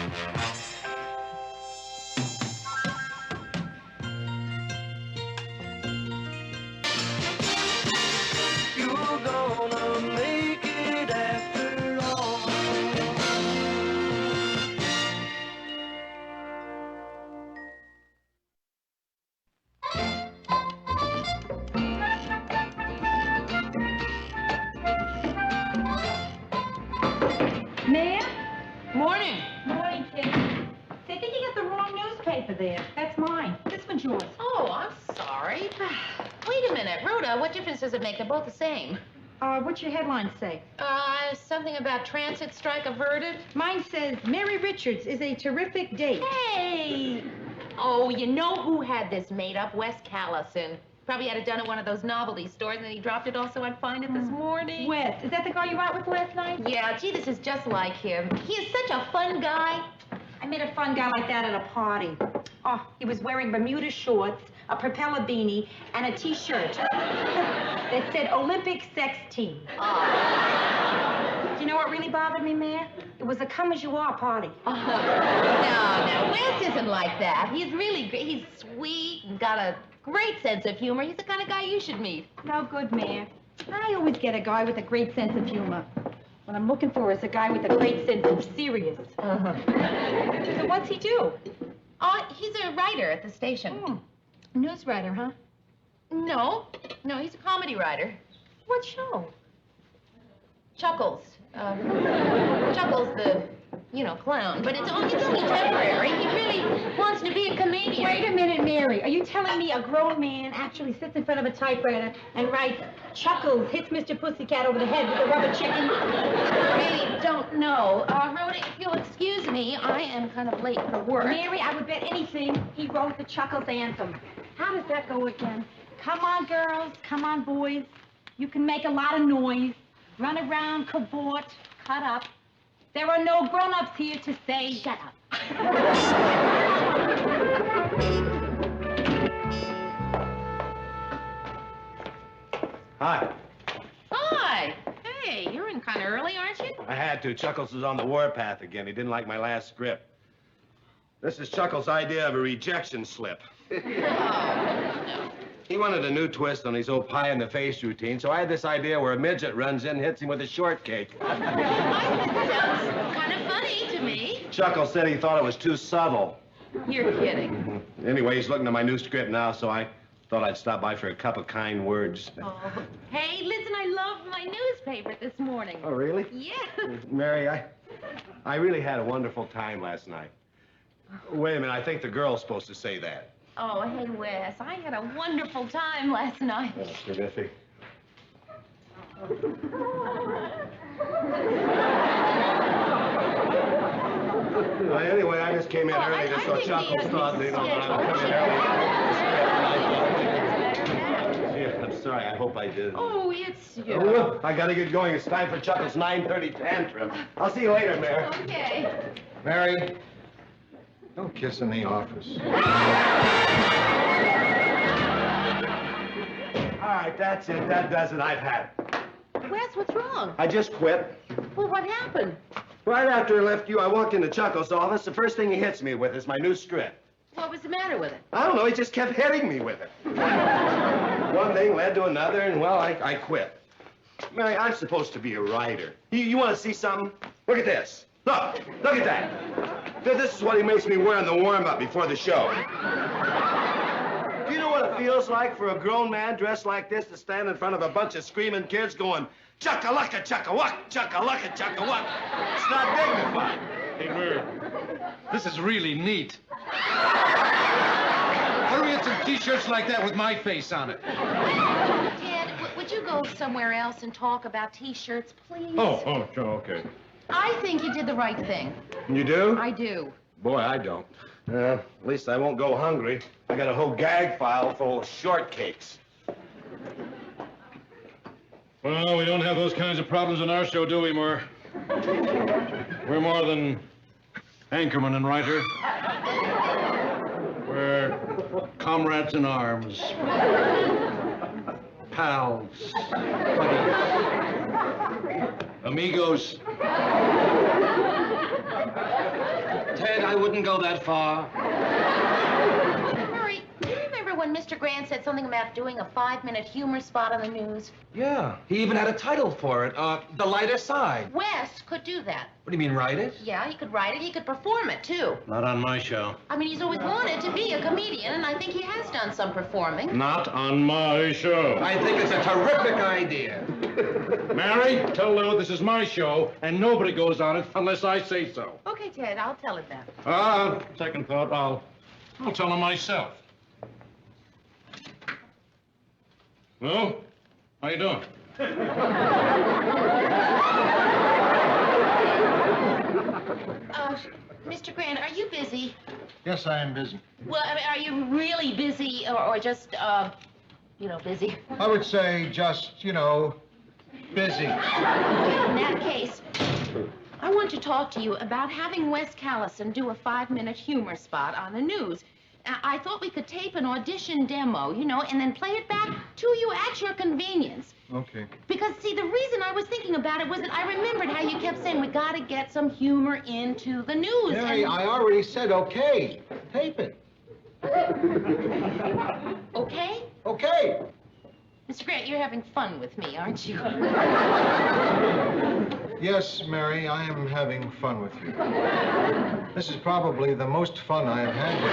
You're gonna make it after all. Ma'am? Morning. Morning, Kitty. They think you got the wrong newspaper there. That's mine. This one's yours. Oh, I'm sorry. Wait a minute, Rhoda, what difference does it make? They're both the same. What's your headline say? Something about transit strike averted. Mine says, Mary Richards is a terrific date. Hey! Oh, you know who had this made up? Wes Callison. Probably had it done at one of those novelty stores, and then he dropped it also. I'd find it this morning. Wes, is that the guy you were out with last night? Yeah, gee, this is just like him. He is such a fun guy. I met a fun guy like that at a party. Oh, he was wearing Bermuda shorts, a propeller beanie, and a T-shirt that said Olympic Sex Team. Oh. Do you know what really bothered me, Mayor? It was a come-as-you-are party. No, Wes isn't like that. He's really great. He's sweet and got a great sense of humor. He's the kind of guy you should meet. No good, Mayor. I always get a guy with a great sense of humor. What I'm looking for is a guy with a great sense of serious. So what's he do? He's a writer at the station. News writer, huh? No, he's a comedy writer. What show? Chuckles. Chuckles the, clown. But it's only temporary. He really wants to be a comedian. Wait a minute, Mary. Are you telling me a grown man actually sits in front of a typewriter and writes, Chuckles hits Mr. Pussycat over the head with a rubber chicken? I really don't know. Rhoda, if you'll excuse me, I am kind of late for work. Mary, I would bet anything he wrote the Chuckles anthem. How does that go again? Come on, girls. Come on, boys. You can make a lot of noise. Run around, cavort, cut up. There are no grown-ups here to say, shut up. Hi. Hi. Hey, you're in kind of early, aren't you? I had to. Chuckles was on the warpath again. He didn't like my last script. This is Chuckles' idea of a rejection slip. He wanted a new twist on his old pie-in-the-face routine, so I had this idea where a midget runs in and hits him with a shortcake. That sounds kind of funny to me. Chuckles said he thought it was too subtle. You're kidding. Anyway, he's looking at my new script now, so I thought I'd stop by for a cup of kind words. Oh. Hey, listen, I loved my newspaper this morning. Oh, really? Yeah. Mary, I really had a wonderful time last night. Wait a minute, I think the girl's supposed to say that. Oh, hey, Wes, I had a wonderful time last night. That's terrific. Well, anyway, I just came in early just so Chuckles thought, that I'm coming early. Yeah, I'm sorry, I hope I did. Oh, it's you. Oh, I gotta get going. It's time for Chuckles' 9:30 tantrum. I'll see you later, Mary. Okay. Mary, don't kiss in the office. All right, that's it. That does it. I've had it. Wes, what's wrong? I just quit. Well, what happened? Right after I left you, I walked into Chuckles' office. The first thing he hits me with is my new script. What was the matter with it? I don't know. He just kept hitting me with it. One thing led to another, and, well, I quit. Mary, I'm supposed to be a writer. You want to see something? Look at this. Look at that. This is what he makes me wear in the warm-up before the show. Do you know what it feels like for a grown man dressed like this to stand in front of a bunch of screaming kids going, chugga-lucka, chugga-wuck, chugga-lucka, chugga-wuck? It's not dignified. Hey, Mary, this is really neat. How do we get some T-shirts like that with my face on it? Ted, would you go somewhere else and talk about T-shirts, please? Oh, sure, okay. I think you did the right thing. You do? I do. Boy, I don't. At least I won't go hungry. I got a whole gag file full of shortcakes. Well, we don't have those kinds of problems in our show, do we, Murr? We're more than anchorman and writer. We're comrades in arms. Pals. Buddies. I wouldn't go that far. Murray, do you remember when Mr. Grant said something about doing a 5-minute humor spot on the news? Yeah, he even had a title for it, The Lighter Side. Wes could do that. What do you mean, write it? Yeah, he could write it. He could perform it, too. Not on my show. I mean, he's always wanted to be a comedian, and I think he has done some performing. Not on my show. I think it's a terrific idea. Mary, tell Lou this is my show, and nobody goes on it unless I say so. Okay, Ted, I'll tell it then. Second thought, I'll tell him myself. Lou, how you doing? Mr. Grant, are you busy? Yes, I am busy. Well, I mean, are you really busy, or just, busy? I would say just, busy. In that case, I want to talk to you about having Wes Callison do a 5-minute humor spot on the news. I thought we could tape an audition demo, and then play it back to you at your convenience. Okay. Because, see, the reason I was thinking about it was that I remembered how you kept saying we got to get some humor into the news. Mary, I already said okay. Tape it. Okay? Okay. Mr. Grant, you're having fun with me, aren't you? Yes, Mary, I am having fun with you. This is probably the most fun I have had with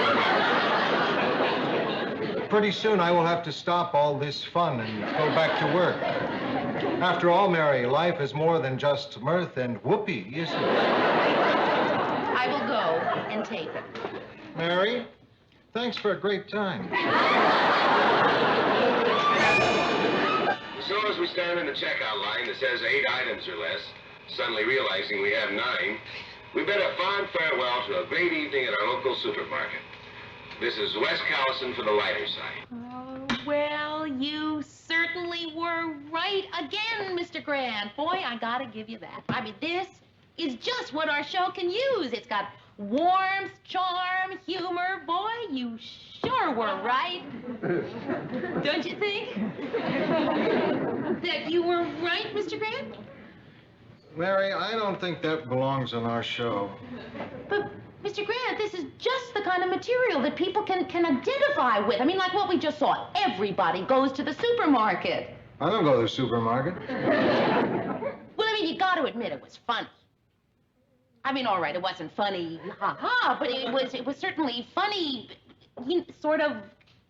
you. Pretty soon I will have to stop all this fun and go back to work. After all, Mary, life is more than just mirth and whoopee, isn't it? I will go and tape it. Mary, thanks for a great time. As soon as we stand in the checkout line that says 8 items or less, suddenly realizing we have 9, we bid a fond farewell to a great evening at our local supermarket. This is Wes Callison for The Lighter Side. Oh, well, you certainly were right again, Mr. Grant. Boy, I gotta give you that. I mean, this is just what our show can use. It's got warmth, charm, humor. Boy, you sure were right. Don't you think? That you were right, Mr. Grant? Mary, I don't think that belongs on our show. But, Mr. Grant, this is just the kind of material that people can identify with. I mean, like what we just saw. Everybody goes to the supermarket. I don't go to the supermarket. Well, I mean, you got to admit it was funny. I mean, all right, it wasn't funny, ha-ha, but it was certainly funny, sort of...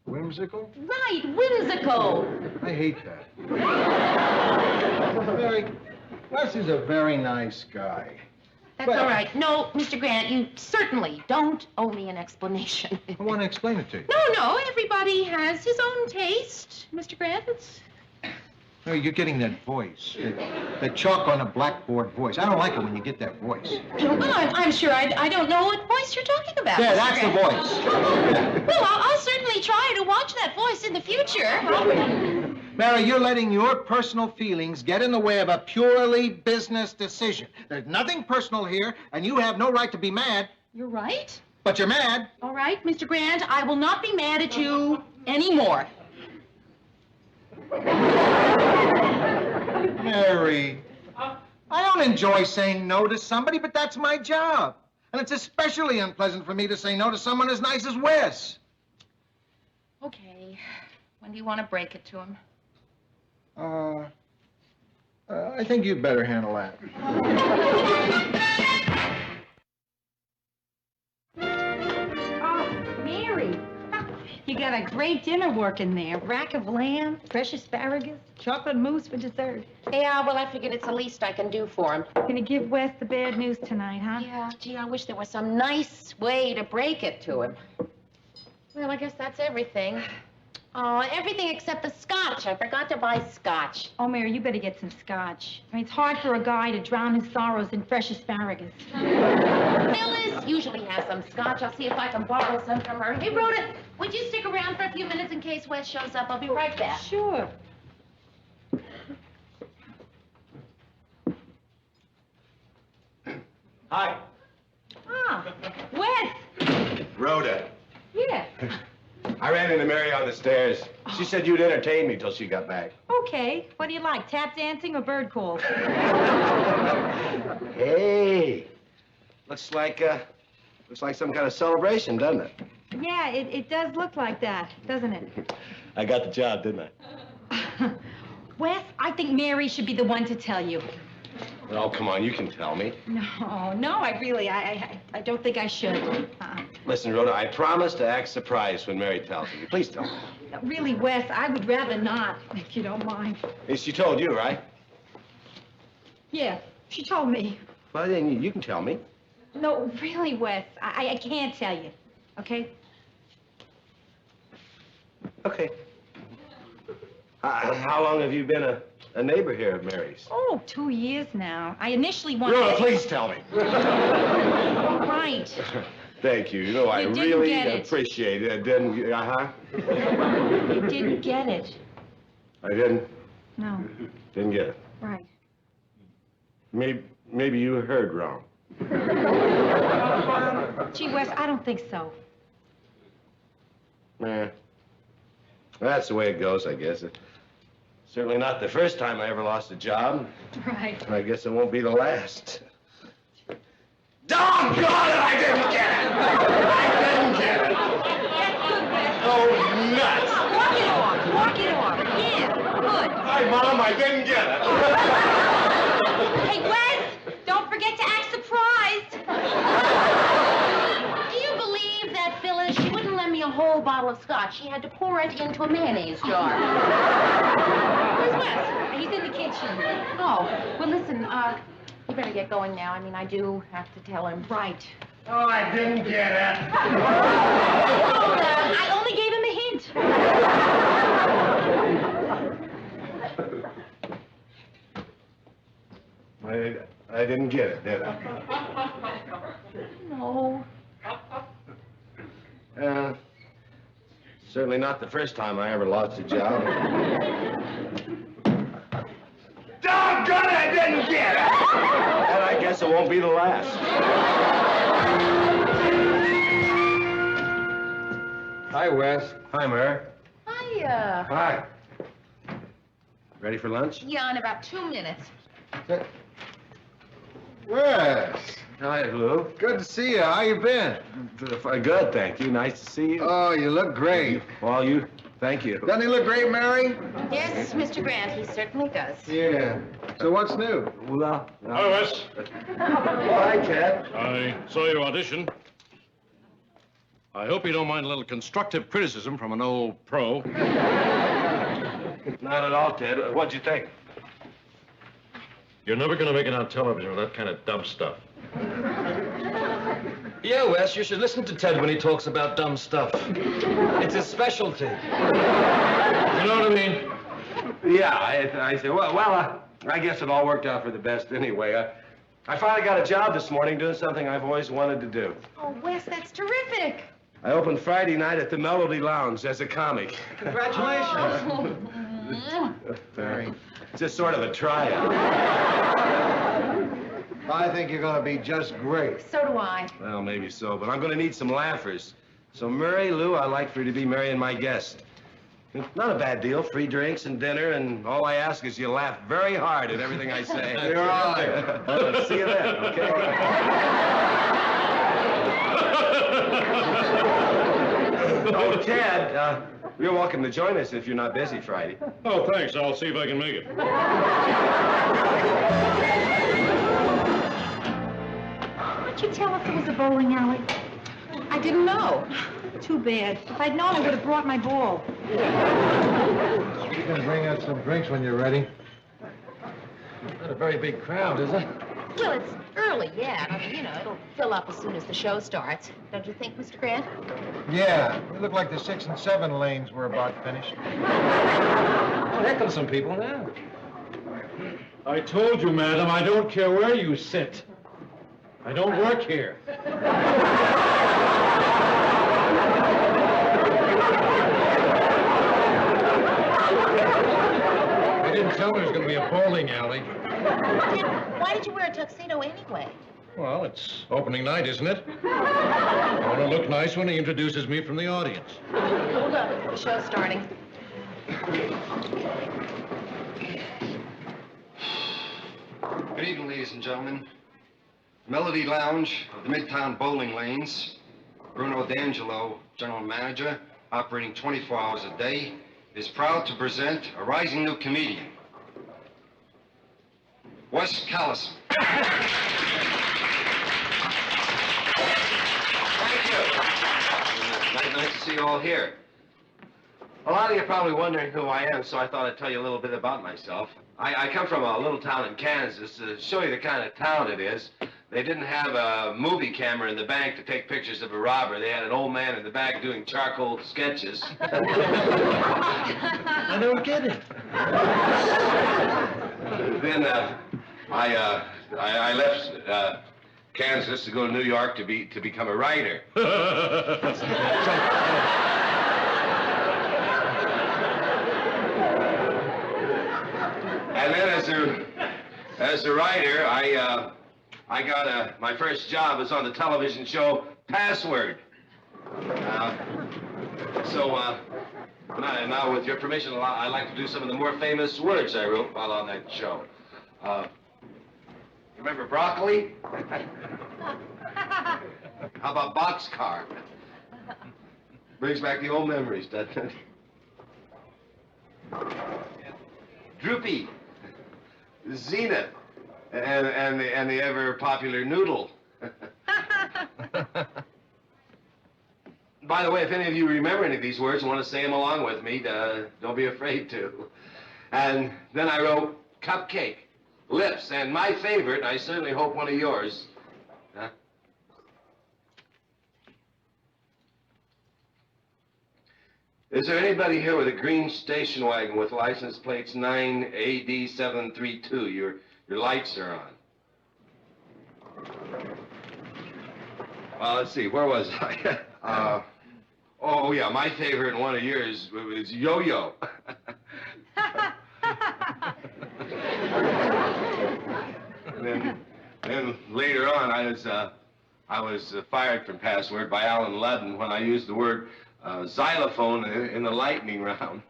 Whimsical? Right, whimsical. I hate that. Mary, Wes is a very nice guy. That's all right. No, Mr. Grant, you certainly don't owe me an explanation. I want to explain it to you. No, everybody has his own taste, Mr. Grant. No, you're getting that voice. The chalk on a blackboard voice. I don't like it when you get that voice. Well, I'm sure I don't know what voice you're talking about. Yeah, Mr. that's the Grant. voice. Well, I'll certainly try to watch that voice in the future. Mary, you're letting your personal feelings get in the way of a purely business decision. There's nothing personal here, and you have no right to be mad, You're right. but you're mad. All right, Mr. Grant, I will not be mad at you anymore. Mary, I don't enjoy saying no to somebody, but that's my job. And it's especially unpleasant for me to say no to someone as nice as Wes. Okay. When do you want to break it to him? I think you'd better handle that. Oh, Mary, you got a great dinner working there. Rack of lamb, fresh asparagus, chocolate mousse for dessert. Yeah, well, I figured it's the least I can do for him. Gonna give Wes the bad news tonight, huh? Yeah, gee, I wish there was some nice way to break it to him. Well, I guess that's everything. Oh, everything except the scotch. I forgot to buy scotch. Oh, Mary, you better get some scotch. I mean, it's hard for a guy to drown his sorrows in fresh asparagus. Phyllis usually has some scotch. I'll see if I can borrow some from her. Hey, Rhoda, would you stick around for a few minutes in case Wes shows up? I'll be right back. Sure. Hi. Ah, Wes. Rhoda. Yeah. I ran into Mary on the stairs. She said you'd entertain me till she got back. Okay. What do you like, tap dancing or bird calls? Hey. Looks like Looks like some kind of celebration, doesn't it? Yeah, it does look like that, doesn't it? I got the job, didn't I? Wes, I think Mary should be the one to tell you. Oh, come on, you can tell me. No, I don't think I should. Listen, Rhoda, I promise to act surprised when Mary tells me. Please tell me. Really, Wes, I would rather not, if you don't mind. She told you, right? Yeah, she told me. Well, then you can tell me. No, really, Wes, I can't tell you, okay? Okay. How long have you been a neighbor here of Mary's? Oh, 2 years now. I initially wanted... Rhoda, please tell me. Right. Thank you. You know, I You didn't really get it. appreciate it. I didn't, You didn't get it. I didn't No, get it. right. Maybe you heard wrong. Gee, Wes, I don't think so. Nah. That's the way it goes, I guess. Certainly not the first time I ever lost a job. Right. I guess it won't be the last. Doggone it, I didn't get it! I didn't get it! That's good, Wes. Oh, nuts! Walk it off. Walk it off. Yeah, good. Hi, Mom, I didn't get it. Hey, Wes, don't forget to act surprised. Do you believe that, Phyllis? She wouldn't lend me a whole bottle of scotch. She had to pour it into a mayonnaise jar. Where's Wes? He's in the kitchen. Oh, well, listen, you better get going now. I mean, I do have to tell him. Right. Oh, I didn't get it. I only gave him a hint. I didn't get it, did I? No. Certainly not the first time I ever lost a job. Doggone it, I didn't get it! And I guess it won't be the last. Hi, Wes. Hi, Mary. Hiya. Hi. Ready for lunch? Yeah, in about 2 minutes. Wes, Hi, Lou. good to see you. How you been? Good, thank you. Nice to see you. Oh, you look great. Well, thank you. Doesn't he look great, Mary? Yes, Mr. Grant, he certainly does. Yeah. So what's new? Well, Hi, Wes. Hi, Ted. I saw your audition. I hope you don't mind a little constructive criticism from an old pro. Not at all, Ted. What'd you think? You're never going to make it on television with that kind of dumb stuff. Yeah, Wes, you should listen to Ted when he talks about dumb stuff. It's his specialty. You know what I mean? Yeah, I said, I guess it all worked out for the best anyway. I finally got a job this morning doing something I've always wanted to do. Oh, Wes, that's terrific. I opened Friday night at the Melody Lounge as a comic. Congratulations. Mary. It's just sort of a tryout. I think you're going to be just great. So do I. Well, maybe so, but I'm going to need some laughers. So, Murray, Lou, I'd like for you to be marrying my guest. Not a bad deal. Free drinks and dinner, and all I ask is you laugh very hard at everything I say. You're all right. See you then, okay? Oh, Ted, you're welcome to join us if you're not busy Friday. Oh, thanks. I'll see if I can make it. Why'd you tell us it was a bowling alley? I didn't know. Too bad. If I'd known, I would have brought my ball. You can bring out some drinks when you're ready. Not a very big crowd, is it? Well, it's early, yeah. I mean, you know, it'll fill up as soon as the show starts. Don't you think, Mr. Grant? Yeah, it looked like the 6 and 7 lanes were about finished. Oh, here come some people now. I told you, madam, I don't care where you sit. I don't work here. They didn't tell me it was going to be a bowling alley. Why did you wear a tuxedo anyway? Well, it's opening night, isn't it? I want to look nice when he introduces me from the audience. Hold up, the show's starting. Good evening, ladies and gentlemen. Melody Lounge of the Midtown Bowling Lanes, Bruno D'Angelo, general manager, operating 24 hours a day, is proud to present a rising new comedian, Wes Callison. Thank you. Nice to see you all here. A lot of you are probably wondering who I am, so I thought I'd tell you a little bit about myself. I come from a little town in Kansas. To show you the kind of town it is, they didn't have a movie camera in the bank to take pictures of a robber. They had an old man in the back doing charcoal sketches. I don't get it. Then I left Kansas to go to New York to become a writer. And then as a writer, I got my first job was on the television show Password. Now with your permission, I'd like to do some of the more famous words I wrote while on that show. Remember broccoli? How about boxcar? Brings back the old memories, doesn't it? Droopy, Zenith, and the ever popular Noodle. By the way, if any of you remember any of these words and want to say them along with me, don't be afraid to. And then I wrote cupcake, lips, and my favorite, and I certainly hope one of yours. Huh? Is there anybody here with a green station wagon with license plates 9AD732? Your lights are on. Well, let's see, where was I? Oh, yeah, my favorite and one of yours was Yo-Yo. Then later on, I was fired from Password by Alan Ludden when I used the word xylophone in the lightning round.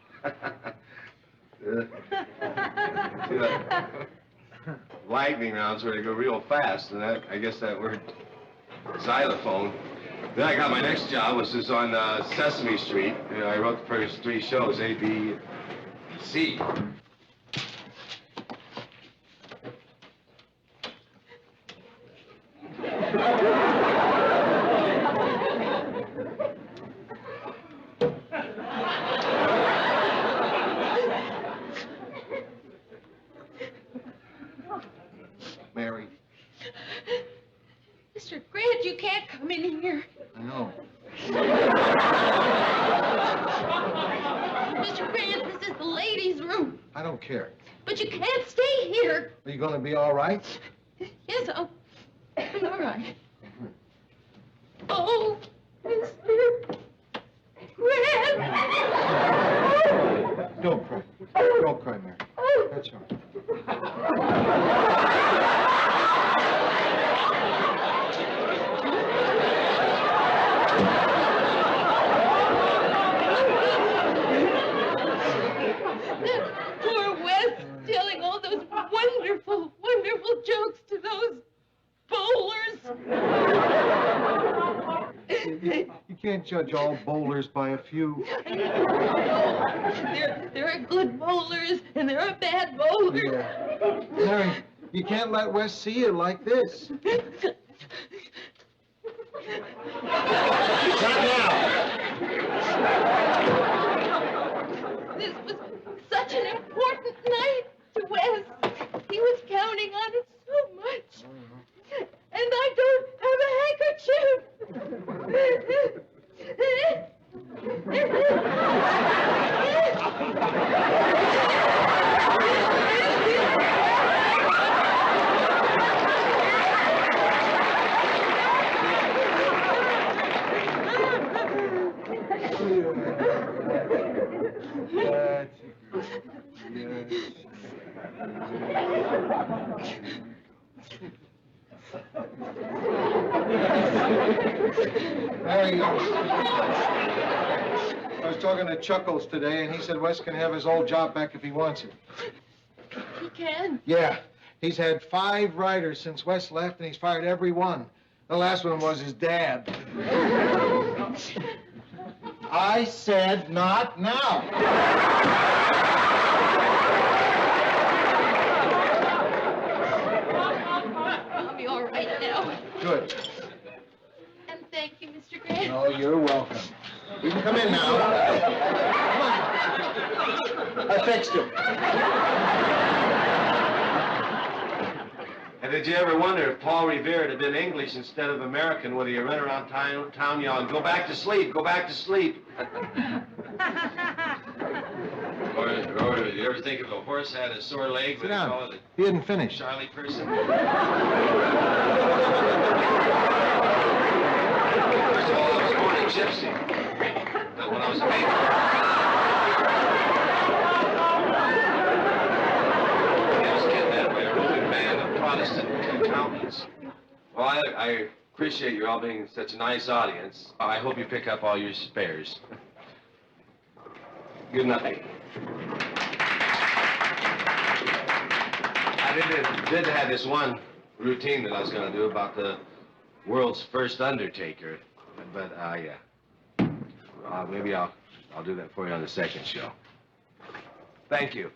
Lightning rounds where they go real fast, and I guess that word xylophone. Then I got my next job, which was on Sesame Street. I wrote the first 3 shows, A, B, C. Mary. Mr. Grant, you can't come in here. I know. Mr. Grant, this is the ladies' room. I don't care. But you can't stay here. Are you going to be all right? Yes, I'll be all right. Oh, Mr. Grant. Don't cry. Don't cry, Mary. That's all right. Poor Wes telling all those wonderful, wonderful jokes to those bowlers. You can't judge all bowlers by a few. There are good bowlers and there are bad bowlers. Yeah. Mary, you can't let Wes see you like this. Not now! This was such an important night to Wes. He was counting on it so much. And I don't have a handkerchief. Mary, I was talking to Chuckles today, and he said Wes can have his old job back if he wants it. He can. Yeah. He's had 5 writers since Wes left, and he's fired every one. The last one was his dad. I said not now. I'll be all right now. Good. And thank you, Mr. Grant. Oh, you're welcome. You can come in now. Come on. I fixed him. And did you ever wonder if Paul Revere had been English instead of American, whether you run around town yelling, "Go back to sleep, go back to sleep"? Or you ever think if a horse had a sore leg, Sit would they down. call it He didn't a finish. Charlie person? First of all, I was born a gypsy. But when I was a baby. I was kidnapped by a roving band of Protestant accountants. Well, I appreciate you all being such a nice audience. I hope you pick up all your spares. Good night. I did have this one routine that I was going to do about the world's first undertaker, but maybe I'll do that for you on the second show. Thank you.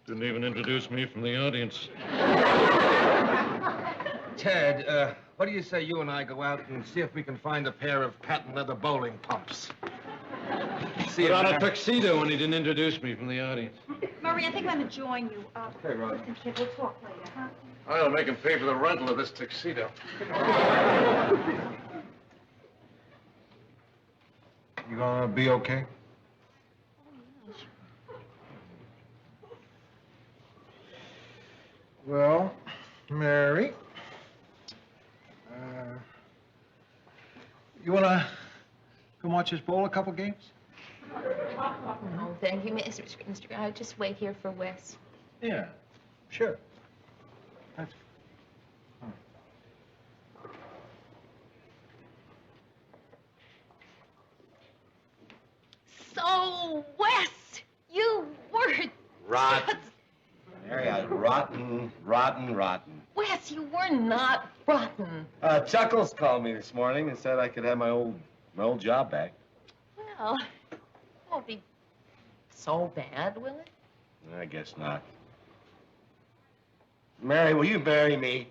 Didn't even introduce me from the audience. Ted, what do you say you and I go out and see if we can find a pair of patent leather bowling pumps? Put on a tuxedo when he didn't introduce me from the audience. Murray, I think I'm going to join you. Okay, Rod. Listen, kid, we'll talk later, huh? I'll make him pay for the rental of this tuxedo. You gonna be okay? Well, Mary, you wanna come watch us bowl a couple games? Oh, thank you, Mr. Grant. I'll just wait here for Wes. Yeah, sure. That's... So, Wes, you were... Rotten. Mary, I rotten. Wes, you were not rotten. Chuckles called me this morning and said I could have my old job back. Well, it won't be so bad, will it? I guess not. Mary, will you marry me?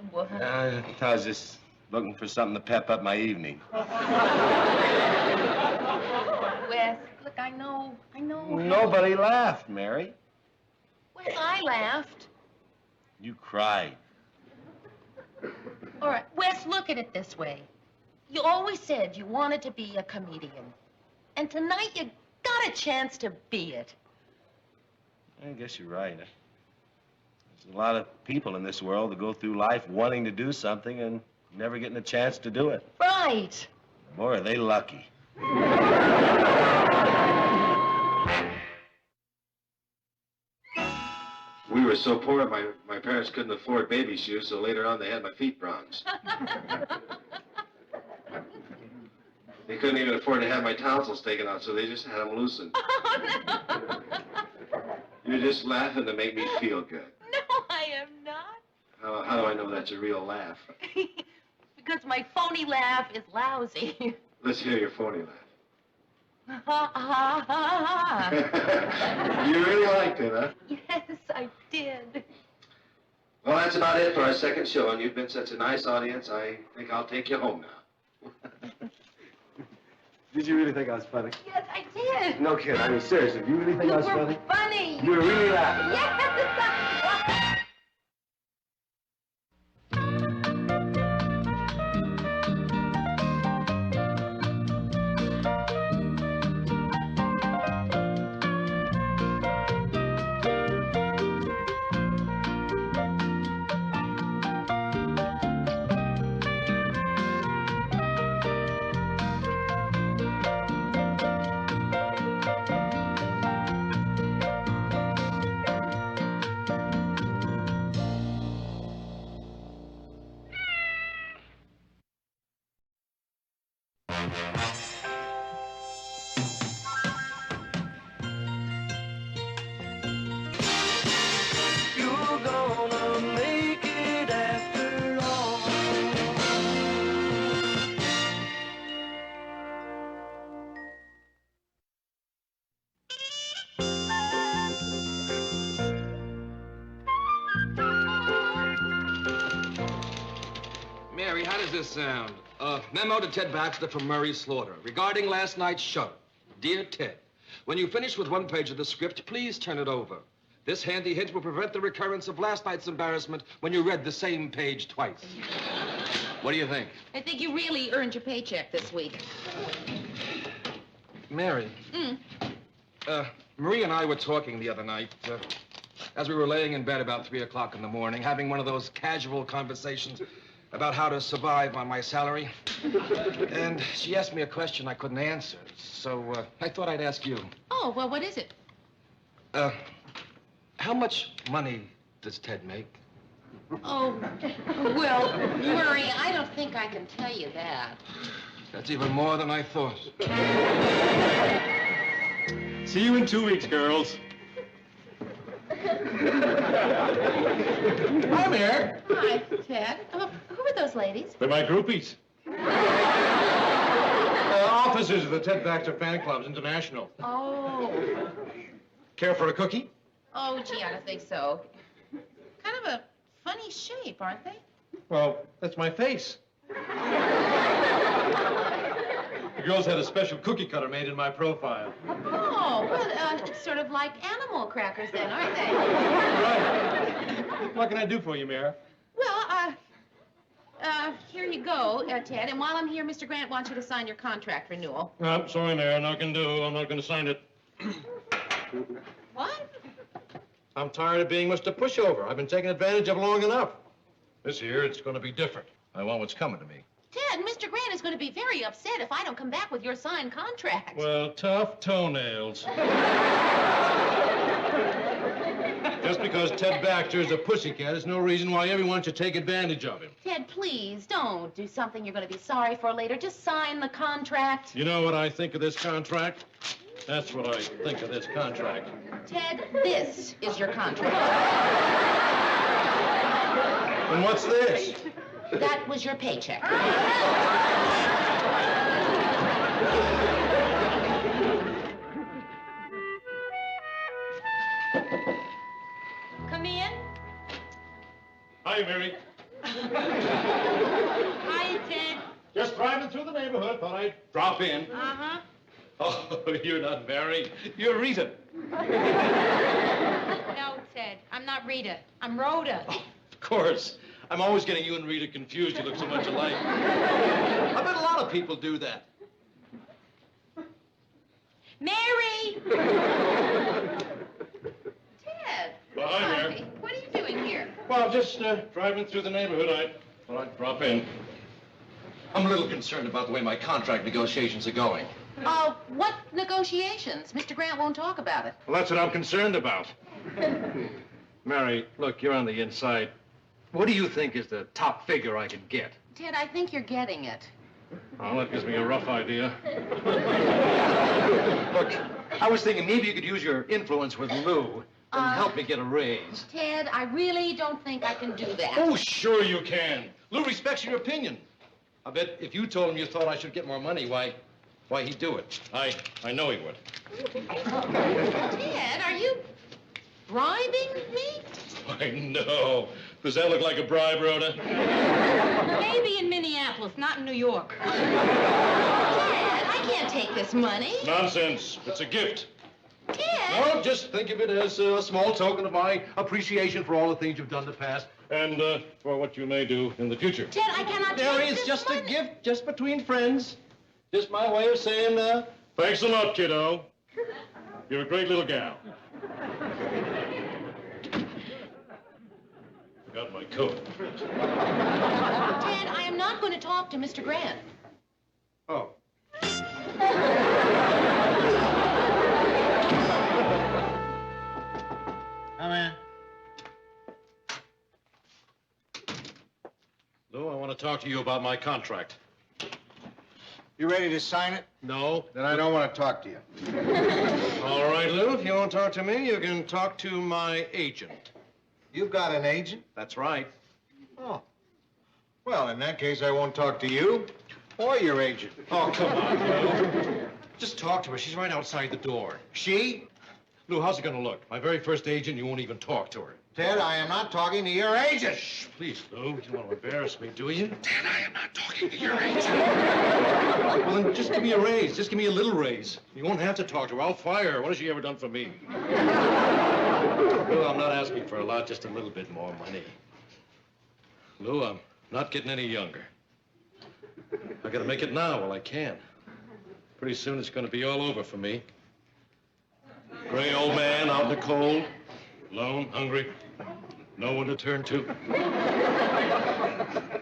What? I was just looking for something to pep up my evening. Wes, look, I know. Nobody laughed, Mary. Wes, I laughed. You cried. All right, Wes, look at it this way. You always said you wanted to be a comedian. And tonight you got a chance to be it. I guess you're right. There's a lot of people in this world that go through life wanting to do something and never getting a chance to do it. Right. Boy, are they lucky. We were so poor, my parents couldn't afford baby shoes, so later on they had my feet bronzed. They couldn't even afford to have my tonsils taken out, so they just had them loosened. Oh, no. You're just laughing to make me feel good. No, I am not. How do I know that's a real laugh? Because my phony laugh is lousy. Let's hear your phony laugh. Ha, ha, ha, ha. You really liked it, huh? Yes, I did. Well, that's about it for our second show, and you've been such a nice audience, I think I'll take you home now. Did you really think I was funny? Yes, I did. No kidding. I mean, seriously, do you really think I was You were funny? funny. You were really laughing. Yes. how does this sound? Memo to Ted Baxter from Murray Slaughter regarding last night's show. Dear Ted, when you finish with one page of the script, please turn it over. This handy hint will prevent the recurrence of last night's embarrassment when you read the same page twice. What do you think? I think you really earned your paycheck this week. Mary. Marie and I were talking the other night, as we were laying in bed about 3 o'clock in the morning, having one of those casual conversations about how to survive on my salary. And she asked me a question I couldn't answer, so I thought I'd ask you. Oh, well, what is it? How much money does Ted make? Oh, well, Murray, I don't think I can tell you that. That's even more than I thought. See you in 2 weeks, girls. Hi, Mayor. Hi, Ted. Who are those ladies? They're my groupies. Officers of the Ted Baxter Fan Club's International. Oh. Care for a cookie? Oh, gee, I don't think so. Kind of a funny shape, aren't they? Well, that's my face. The girls had a special cookie cutter made in my profile. Oh, well, sort of like animal crackers then, aren't they? Right. What can I do for you, Mayor? Well, here you go, Ted. And while I'm here, Mr. Grant wants you to sign your contract renewal. Sorry, Mayor, not gonna do. I'm not gonna sign it. What? I'm tired of being Mr. Pushover. I've been taken advantage of long enough. This year, it's gonna be different. I want what's coming to me. Ted, Mr. Grant is going to be very upset if I don't come back with your signed contract. Well, tough toenails. Just because Ted Baxter is a pussycat is no reason why everyone should take advantage of him. Ted, please, don't do something you're going to be sorry for later. Just sign the contract. You know what I think of this contract? That's what I think of this contract. Ted, this is your contract. And what's this? That was your paycheck. Come in. Hi, Mary. Hi, Ted. Just driving through the neighborhood. Thought I'd drop in. Uh-huh. Oh, you're not Mary. You're Rita. No, Ted, I'm not Rita. I'm Rhoda. Of course. I'm always getting you and Rita confused. You look so much alike. I bet a lot of people do that. Mary! Ted. Well, hi there. Hi. What are you doing here? Well, just driving through the neighborhood. I thought I'd drop in. I'm a little concerned about the way my contract negotiations are going. What negotiations? Mr. Grant won't talk about it. Well, that's what I'm concerned about. Mary, look, you're on the inside. What do you think is the top figure I could get? Ted, I think you're getting it. Oh, that gives me a rough idea. Look, I was thinking maybe you could use your influence with Lou and help me get a raise. Ted, I really don't think I can do that. Oh, sure you can. Lou respects your opinion. I bet if you told him you thought I should get more money, why he'd do it. I know he would. Ted, are you bribing me? I know. Does that look like a bribe, Rhoda? Maybe in Minneapolis, not in New York. Ted, I can't take this money. Nonsense. It's a gift. Ted! No, just think of it as a small token of my appreciation for all the things you've done in the past and for what you may do in the future. Ted, I cannot Mary, take it's this just money. a gift, just between friends. Just my way of saying, thanks a lot, kiddo. You're a great little gal. Forgot my coat. Ted, I am not going to talk to Mr. Grant. Oh. Come in. Lou, I want to talk to you about my contract. You ready to sign it? No? Then I don't want to talk to you. All right, Lou, if you won't talk to me, you can talk to my agent. You've got an agent? That's right. Oh. Well, in that case, I won't talk to you or your agent. Oh, come on, Lou. Just talk to her. She's right outside the door. She? Lou, how's it gonna look? My very first agent, you won't even talk to her. Ted, I am not talking to your agent. Shh, please, Lou. You want to embarrass me, do you? Ted, I am not talking to your agent. Well, then just give me a raise. Just give me a little raise. You won't have to talk to her. I'll fire her. What has she ever done for me? Lou, I'm not asking for a lot, just a little bit more money. Lou, I'm not getting any younger. I gotta make it now while I can. Pretty soon it's gonna be all over for me. Gray old man out in the cold, alone, hungry, no one to turn to.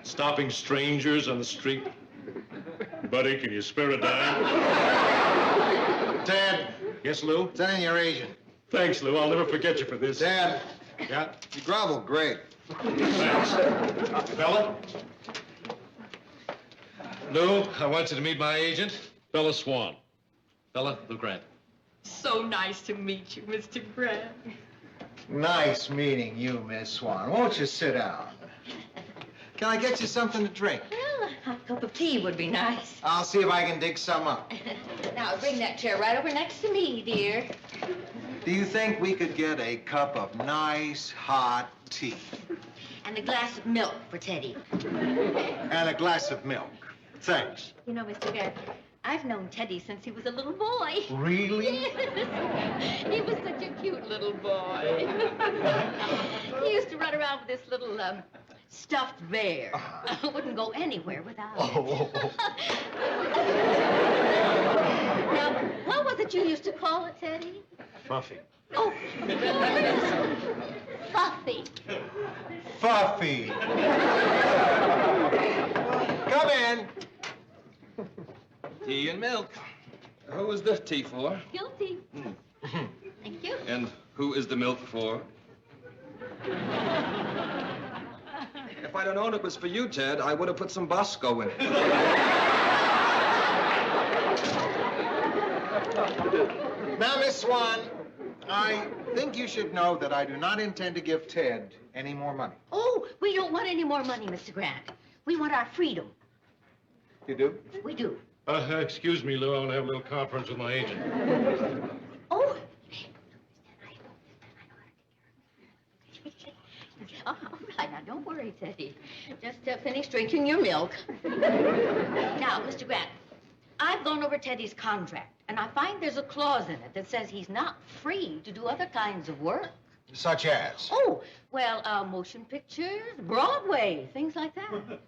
Stopping strangers on the street. Buddy, can you spare a dime? Ted, Yes, Lou? send in your agent. Thanks, Lou. I'll never forget you for this. Ted, Yeah? you groveled great. Thanks. Bella? Lou, I want you to meet my agent, Bella Swan. Bella, Lou Grant. So nice to meet you, Mr. Grant. Nice meeting you, Miss Swan. Won't you sit down? Can I get you something to drink? Well, a cup of tea would be nice. I'll see if I can dig some up. Now, bring that chair right over next to me, dear. Do you think we could get a cup of nice, hot tea? And a glass of milk for Teddy. And a glass of milk. Thanks. You know, Mr. Grant, I've known Teddy since he was a little boy. Really? Yes. He was such a cute little boy. He used to run around with this little, stuffed bear. Wouldn't go anywhere without it. Now, what was it you used to call it, Teddy? Fuffy. Oh, Fluffy. Fuffy. Come in. Tea and milk. Who is the tea for? Guilty. Thank you. And who is the milk for? If I'd have known it was for you, Ted, I would have put some Bosco in it. Now, Miss Swan, I think you should know that I do not intend to give Ted any more money. Oh, we don't want any more money, Mr. Grant. We want our freedom. You do? We do. Excuse me, Lou. I want to have a little conference with my agent. Oh. All right, now don't worry, Teddy. Just finish drinking your milk. Now, Mr. Grant, I've gone over Teddy's contract, and I find there's a clause in it that says he's not free to do other kinds of work. Such as? Oh, well, motion pictures, Broadway, things like that.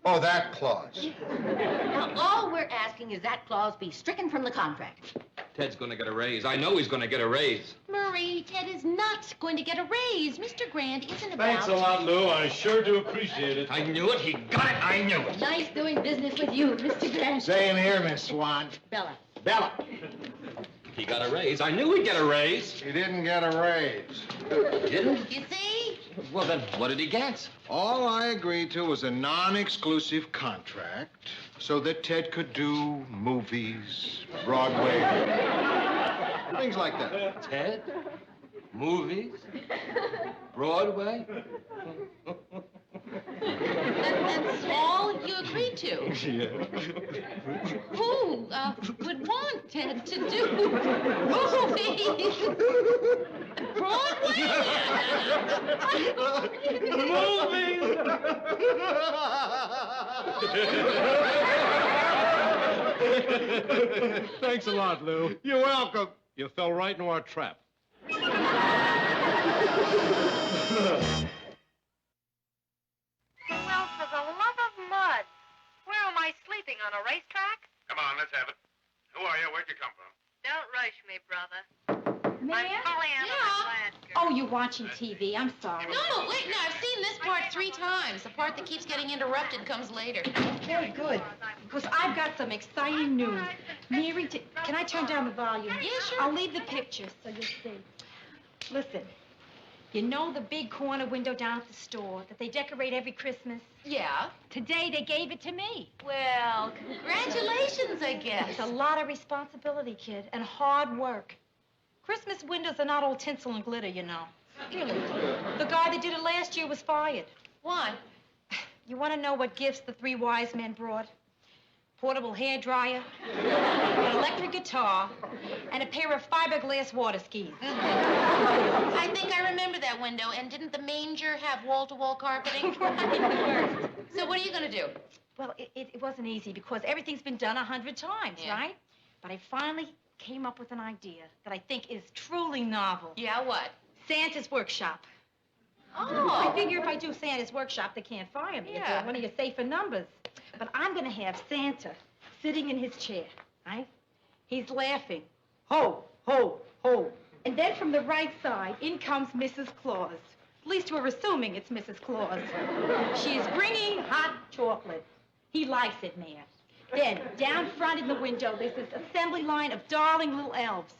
Oh, that clause. Now, all we're asking is that clause be stricken from the contract. Ted's gonna get a raise. I know he's gonna get a raise. Murray, Ted is not going to get a raise. Mr. Grant isn't about... Thanks a lot, Lou. I sure do appreciate it. I knew it. He got it. I knew it. Nice doing business with you, Mr. Grant. Same here, Miss Swan. Bella. Bella. He got a raise. I knew he'd get a raise. He didn't get a raise. Didn't? You see? Well, then what did he get? All I agreed to was a non-exclusive contract so that Ted could do movies, Broadway, things like that. Ted? Movies? Broadway? That's all you agreed to. Yeah. Who would want Ted to do movies? Broadway? Thanks a lot, Lou. You're welcome. You fell right into our trap. Well, for the love of mud, where am I sleeping, on a racetrack? Come on, let's have it. Who are you? Where'd you come from? Don't rush me, brother. Ma'am? I'm Pollyanna McGlasgow. Oh, you're watching TV. I'm sorry. No, wait, no, I've seen this part 3 times. The part that keeps getting interrupted comes later. Very good. Because I've got some exciting news. Mary, can I turn down the volume? Yeah, sure. I'll leave the pictures so you'll see. Listen, you know the big corner window down at the store that they decorate every Christmas? Yeah? Today they gave it to me. Well, congratulations, I guess. It's a lot of responsibility, kid, and hard work. Christmas windows are not all tinsel and glitter, you know. Really. The guy that did it last year was fired. Why? You want to know what gifts the 3 wise men brought? portable hair dryer, an electric guitar, and a pair of fiberglass water skis. I think I remember that window. And didn't the manger have wall-to-wall carpeting? So what are you going to do? Well, it wasn't easy because everything's been done 100 times, Yeah. right? But I finally came up with an idea that I think is truly novel. Yeah, what? Santa's Workshop. Oh. I figure if I do Santa's Workshop, they can't fire me. Yeah. It's one of your safer numbers. But I'm going to have Santa sitting in his chair, right? He's laughing. Ho, ho, ho. And then from the right side, in comes Mrs. Claus. At least we're assuming it's Mrs. Claus. She's bringing hot chocolate. He likes it, Mayor. Then, down front in the window, there's this assembly line of darling little elves.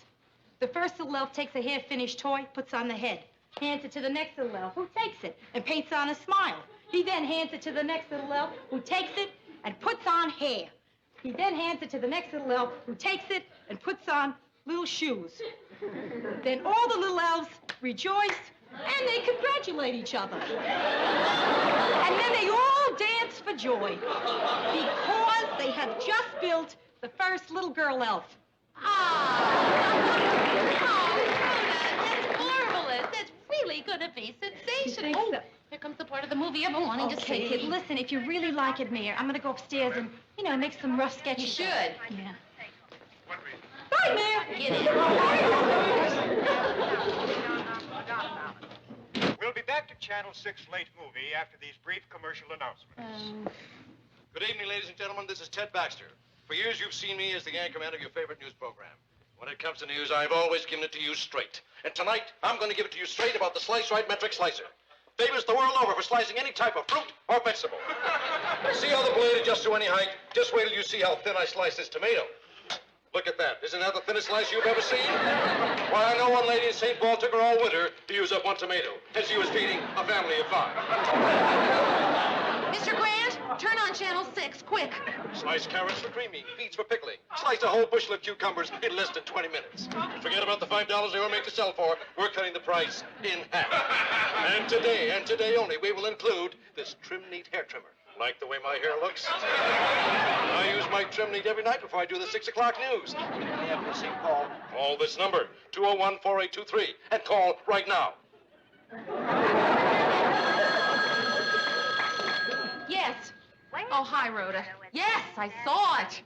The first little elf takes a half-finished toy, puts on the head, hands it to the next little elf, who takes it and paints on a smile. He then hands it to the next little elf, who takes it and puts on hair. He then hands it to the next little elf, who takes it and puts on little shoes. Then all the little elves rejoice, and they congratulate each other. And then they all dance for joy, because they have just built the first little girl elf. That's marvelous. That's really going to be sensational. You think so? Here comes the part of the movie I've been wanting to Okay, see. kid, listen, if you really like it, Mayor, I'm gonna go upstairs and, make some rough sketches. You should. Yeah. Bye, Mayor. Get it. We'll be back to Channel 6 late movie after these brief commercial announcements. Good evening, ladies and gentlemen. This is Ted Baxter. For years, you've seen me as the anchorman of your favorite news program. When it comes to news, I've always given it to you straight. And tonight, I'm going to give it to you straight about the Slice Right metric slicer. Famous the world over for slicing any type of fruit or vegetable. See how the blade adjusts to any height? Just wait till you see how thin I slice this tomato. Look at that. Isn't that the thinnest slice you've ever seen? Why, I know one lady in St. Paul took her all winter to use up one tomato, and she was feeding a family of 5. Mr. Grant, turn on Channel 6, quick. Slice carrots for creaming, beets for pickling. Slice a whole bushel of cucumbers in less than 20 minutes. Forget about the $5 they were made to sell for. We're cutting the price in half. And today only, we will include this Trim Neat hair trimmer. Like the way my hair looks? I use my Trim Neat every night before I do the 6 o'clock news. If you have to St. Paul, call this number, 201-4823, and call right now. Yes. Oh, hi, Rhoda. Yes, I saw it.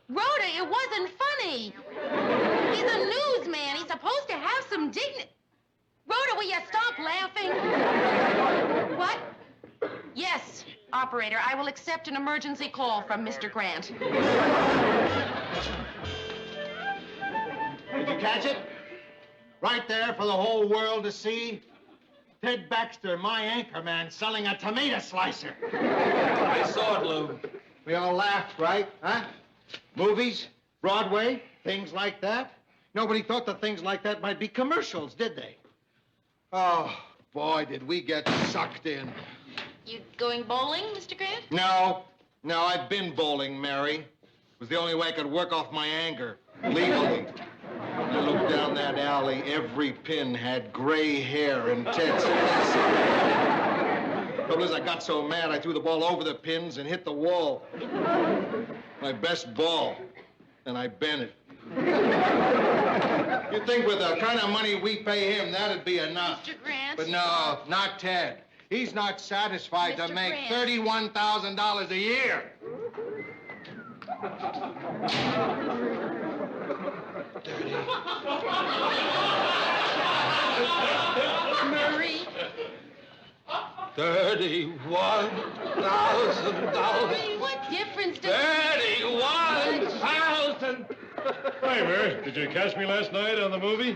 Rhoda, it wasn't funny. He's a newsman. He's supposed to have some dignity. Rhoda, will you stop laughing? What? Yes, operator, I will accept an emergency call from Mr. Grant. Did you catch it? Right there for the whole world to see. Ted Baxter, my anchorman, selling a tomato slicer. I saw it, Lou. We all laughed, right? Huh? Movies, Broadway, things like that. Nobody thought that things like that might be commercials, did they? Oh, boy, did we get sucked in. You going bowling, Mr. Grant? No, I've been bowling, Mary. It was the only way I could work off my anger, legally. I looked down that alley, every pin had gray hair and Ted's face. Trouble is, I got so mad, I threw the ball over the pins and hit the wall. My best ball, and I bent it. You'd think with the kind of money we pay him, that'd be enough. Mr. Grant? But no, not Ted. He's not satisfied to Mr. make Grant. $31,000 a year. Murray. $31,000. Murray, what difference does $31,000. Kramer, did you catch me last night on the movie?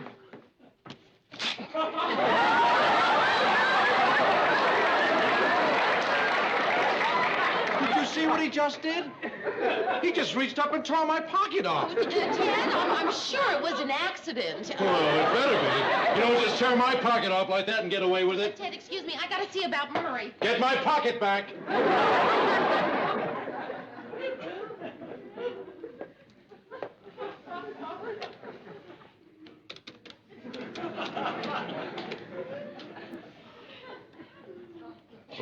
Did you see what he just did? He just reached up and tore my pocket off. Ted, I'm sure it was an accident. Well, it better be. You don't just tear my pocket off like that and get away with it. Ted, excuse me, I gotta see about Murray. Get my pocket back.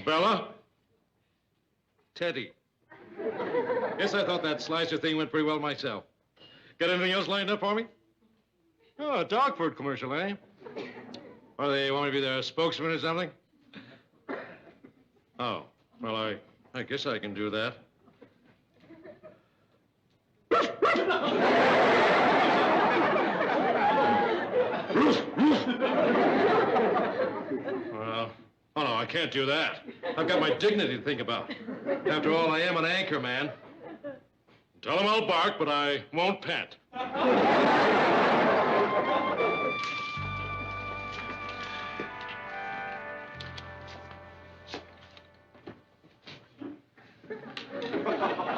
Bella? Teddy. Guess I thought that slicer thing went pretty well myself. Got anything else lined up for me? Oh, a dog food commercial, eh? Or they want me to be their spokesman or something? Oh, well, I guess I can do that. Well, oh no, I can't do that. I've got my dignity to think about. After all, I am an anchor man. Tell him I'll bark, but I won't pant.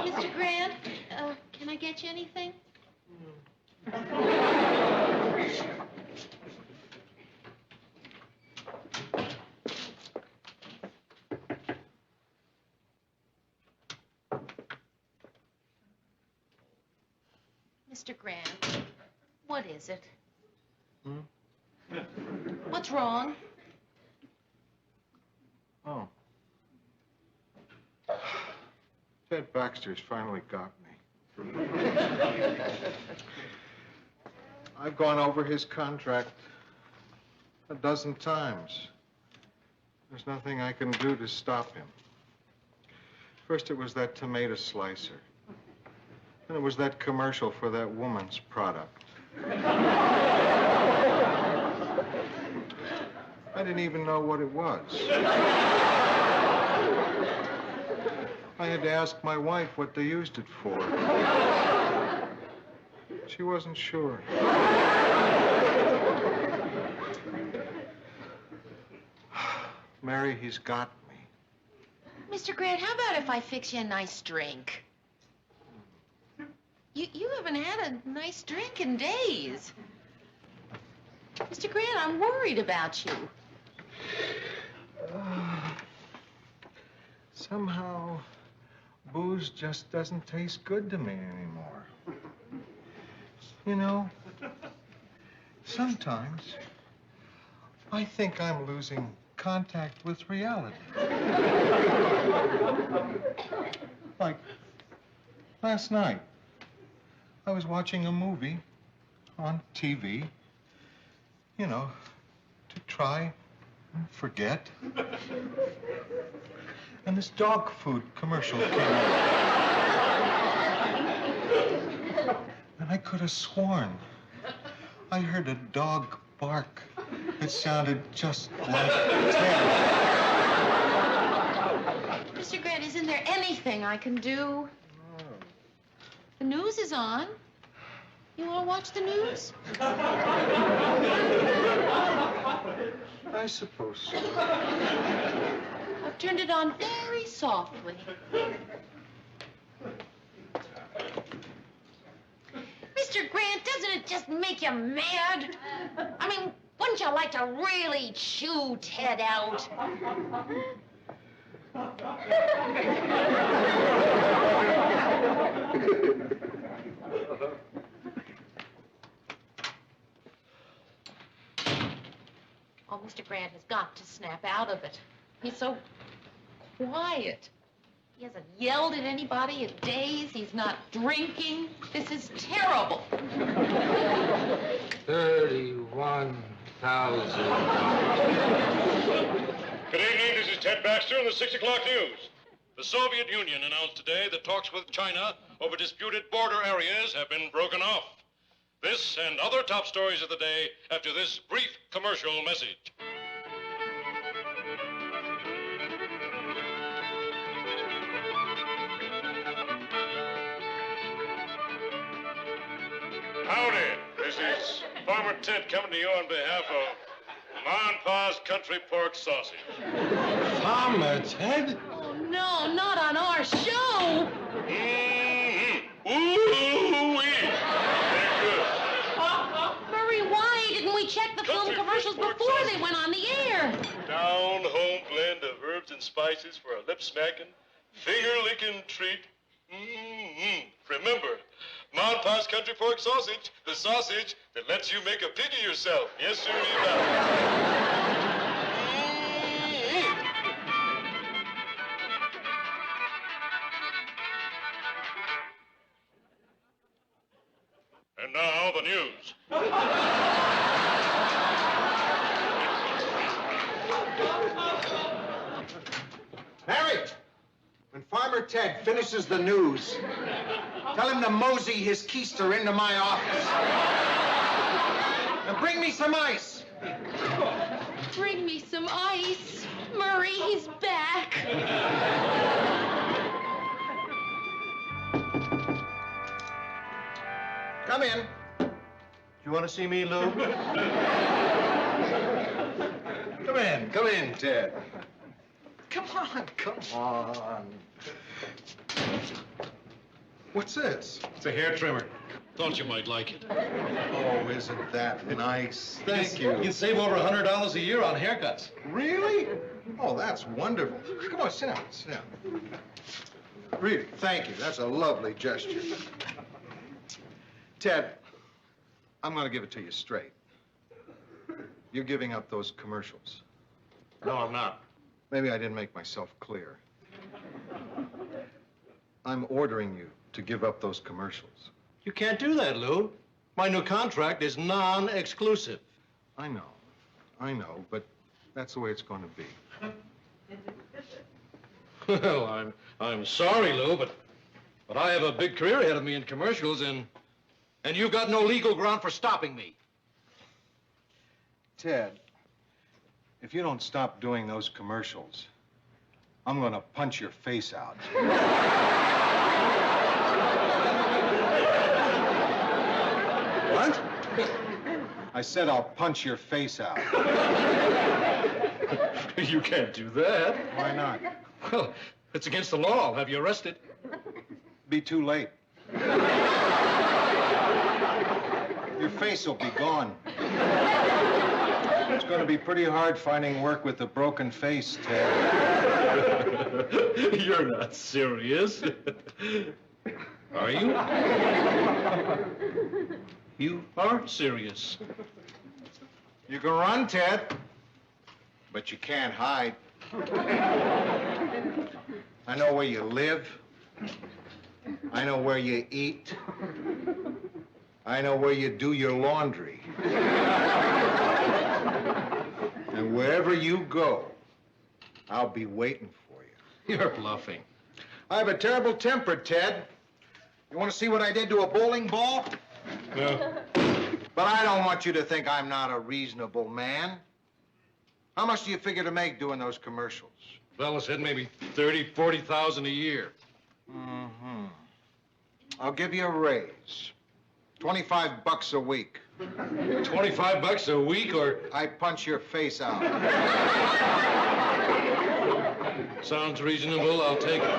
Mr. Grant, can I get you anything? Mr. Grant, what is it? What's wrong? Oh. Ted Baxter's finally got me. I've gone over his contract a dozen times. There's nothing I can do to stop him. First, it was that tomato slicer. Then it was that commercial for that woman's product. I didn't even know what it was. I had to ask my wife what they used it for. She wasn't sure. Mary, he's got me. Mr. Grant, how about if I fix you a nice drink? You haven't had a nice drink in days. Mr. Grant, I'm worried about you. Somehow, booze just doesn't taste good to me anymore. You know, sometimes I think I'm losing contact with reality. Like last night, I was watching a movie on TV, you know, to try and forget. And this dog food commercial came on. And I could have sworn I heard a dog bark. It sounded just like Ted. Mr. Grant, isn't there anything I can do? The news is on. You want to watch the news? I suppose so. I've turned it on very softly. Mr. Grant, doesn't it just make you mad? I mean, wouldn't you like to really chew Ted out? Oh, Mr. Grant has got to snap out of it. He's so quiet. He hasn't yelled at anybody in days. He's not drinking. This is terrible. 31,000. Good evening, this is Ted Baxter in the 6 o'clock news. The Soviet Union announced today that talks with China over disputed border areas have been broken off. This and other top stories of the day after this brief commercial message. Howdy. This is Farmer Ted coming to you on behalf of Ma and Pa's Country Pork Sausage. Farmer Ted? Oh, no, not on our show. Mm-hmm. Ooh-wee. They're good. Murray, why didn't we check the film commercials before they went on the air? Down-home blend of herbs and spices for a lip-smacking, finger-licking treat. Mm-hmm. Remember, Ma and Pa's Country Pork Sausage, the sausage that lets you make a pig of yourself. Yes, sir, you know. And now, the news. Harry, when Farmer Ted finishes the news, tell him to mosey his keister into my office. And bring me some ice. Bring me some ice. Murray, he's back. Come in. You want to see me, Lou? Come in, Ted. Come on. What's this? It's a hair trimmer. Thought you might like it. Oh, isn't that nice? Thank you. You can save over $100 a year on haircuts. Really? Oh, that's wonderful. Come on, sit down. Really, thank you. That's a lovely gesture. Ted, I'm going to give it to you straight. You're giving up those commercials. No, I'm not. Maybe I didn't make myself clear. I'm ordering you to give up those commercials. You can't do that, Lou. My new contract is non-exclusive. I know, but that's the way it's going to be. Well, I'm sorry, Lou, but I have a big career ahead of me in commercials, and you've got no legal ground for stopping me. Ted, if you don't stop doing those commercials, I'm going to punch your face out. What? I said I'll punch your face out. You can't do that. Why not? Well, it's against the law. I'll have you arrested. Be too late. Your face will be gone. It's going to be pretty hard finding work with a broken face, Ted. You're not serious. Are you? You are serious. You can run, Ted, but you can't hide. I know where you live. I know where you eat. I know where you do your laundry. And wherever you go, I'll be waiting for you. You're bluffing. I have a terrible temper, Ted. You want to see what I did to a bowling ball? No. But I don't want you to think I'm not a reasonable man. How much do you figure to make doing those commercials? Fella said maybe 30, 40,000 a year. Mm-hmm. I'll give you a raise. $25 a week. $25 a week, or... I punch your face out. Sounds reasonable. I'll take it.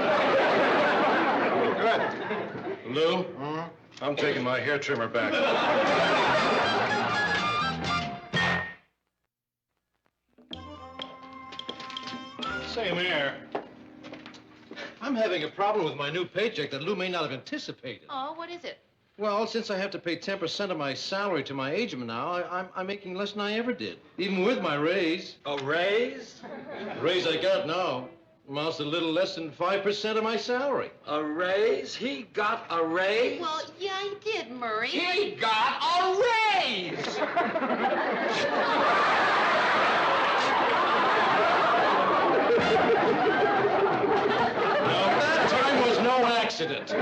Good. Lou, Hmm? I'm taking my hair trimmer back. Say, Mayor, I'm having a problem with my new paycheck that Lou may not have anticipated. Oh, what is it? Well, since I have to pay 10% of my salary to my agent now, I'm making less than I ever did, even with my raise. A raise? The raise I got now amounts to a little less than 5% of my salary. A raise? He got a raise? Well, yeah, I did, Murray. He got a raise! Now, that time was no accident.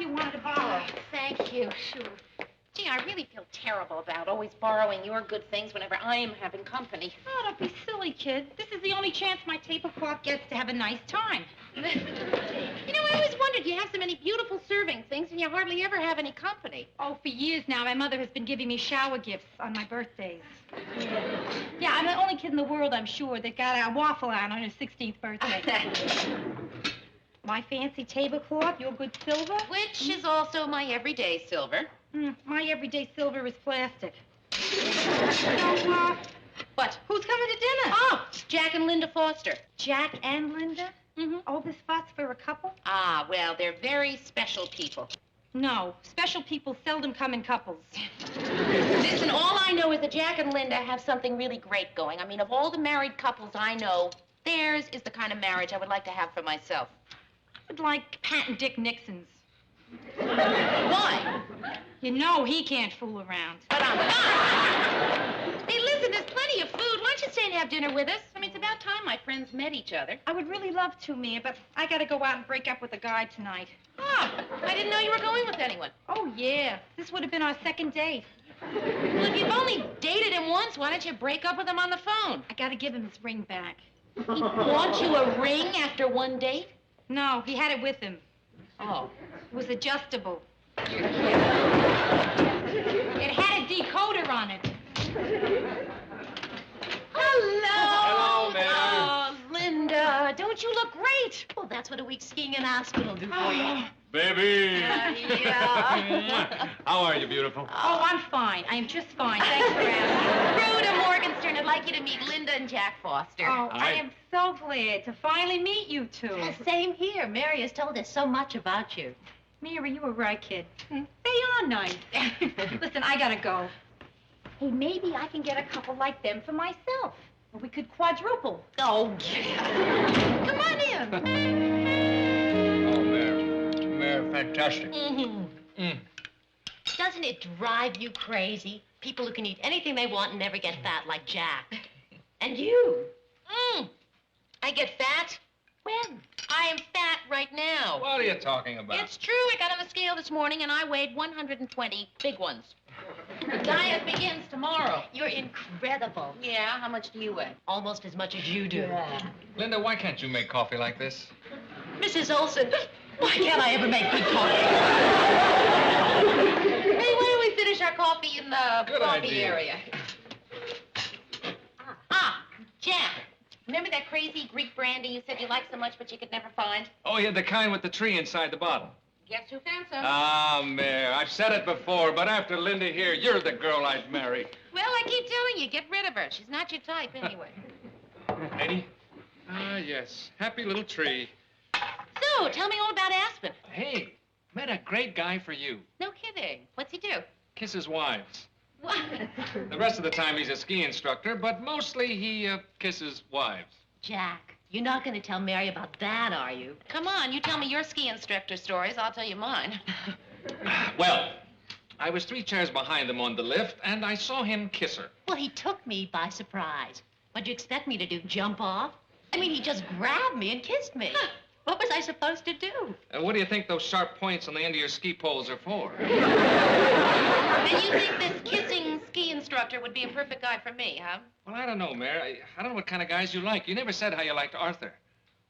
you wanted to borrow. Thank you, sure. Gee, I really feel terrible about always borrowing your good things whenever I am having company. Oh, don't be silly, kid. This is the only chance my tablecloth gets to have a nice time. You know, I always wondered, you have so many beautiful serving things and you hardly ever have any company. Oh, for years now, my mother has been giving me shower gifts on my birthdays. Yeah, I'm the only kid in the world, I'm sure, that got a waffle out on her 16th birthday. My fancy tablecloth, your good silver. Which is also my everyday silver. My everyday silver is plastic. What? Who's coming to dinner? Oh, Jack and Linda Foster. Jack and Linda? Oh, this fuss for a couple? Ah, well, they're very special people. No, special people seldom come in couples. Listen, all I know is that Jack and Linda have something really great going. I mean, of all the married couples I know, theirs is the kind of marriage I would like to have for myself. I would like Pat and Dick Nixon's. Why? You know he can't fool around. But I'm not. Hey, listen, there's plenty of food. Why don't you stay and have dinner with us? I mean, it's about time my friends met each other. I would really love to, Mia, but I gotta go out and break up with a guy tonight. Oh, I didn't know you were going with anyone. Oh, yeah. This would have been our second date. Well, if you've only dated him once, why don't you break up with him on the phone? I gotta give him his ring back. He bought you a ring after one date? No, he had it with him. Oh. It was adjustable. It had a decoder on it. Hello. Hello, Mary. Oh, Linda, don't you look great? Well, that's what a week skiing in Aspen will do for you. Baby! Yeah. How are you, beautiful? Oh, I'm fine. I am just fine. Thanks for asking. Rhoda Morgenstern, I'd like you to meet Linda and Jack Foster. Oh, I am so glad to finally meet you two. Same here. Mary has told us so much about you. Mary, you were right, kid. They are nice. Listen, I gotta go. Hey, maybe I can get a couple like them for myself. Or we could quadruple. Oh, yeah. Come on in. Oh, Mary, fantastic. Doesn't it drive you crazy? People who can eat anything they want and never get fat, like Jack. And you. I get fat? When? I am fat right now. What are you talking about? It's true. I got on the scale this morning and I weighed 120 big ones. The diet begins tomorrow. You're incredible. Yeah? How much do you weigh? Almost as much as you do. Yeah. Linda, why can't you make coffee like this? Mrs. Olson, why can't I ever make good coffee? Hey, why don't we finish our coffee in the Good coffee idea. area? Jack, remember that crazy Greek brandy you said you liked so much but you could never find? Oh, yeah, the kind with the tree inside the bottle. Guess who found some? Ah, Mary, I've said it before, but after Linda here, you're the girl I'd marry. Well, I keep telling you, get rid of her. She's not your type anyway. Lady? Ah, yes. Happy little tree. So, tell me all about Aspen. Hey, met a great guy for you. No kidding. What's he do? Kisses wives. What? The rest of the time he's a ski instructor, but mostly he kisses wives. Jack, you're not going to tell Mary about that, are you? Come on, you tell me your ski instructor stories. I'll tell you mine. Well, I was 3 chairs behind him on the lift, and I saw him kiss her. Well, he took me by surprise. What'd you expect me to do, jump off? I mean, he just grabbed me and kissed me. What was I supposed to do? What do you think those sharp points on the end of your ski poles are for? And you think this kissing ski instructor would be a perfect guy for me, huh? Well, I don't know, Mary. I don't know what kind of guys you like. You never said how you liked Arthur.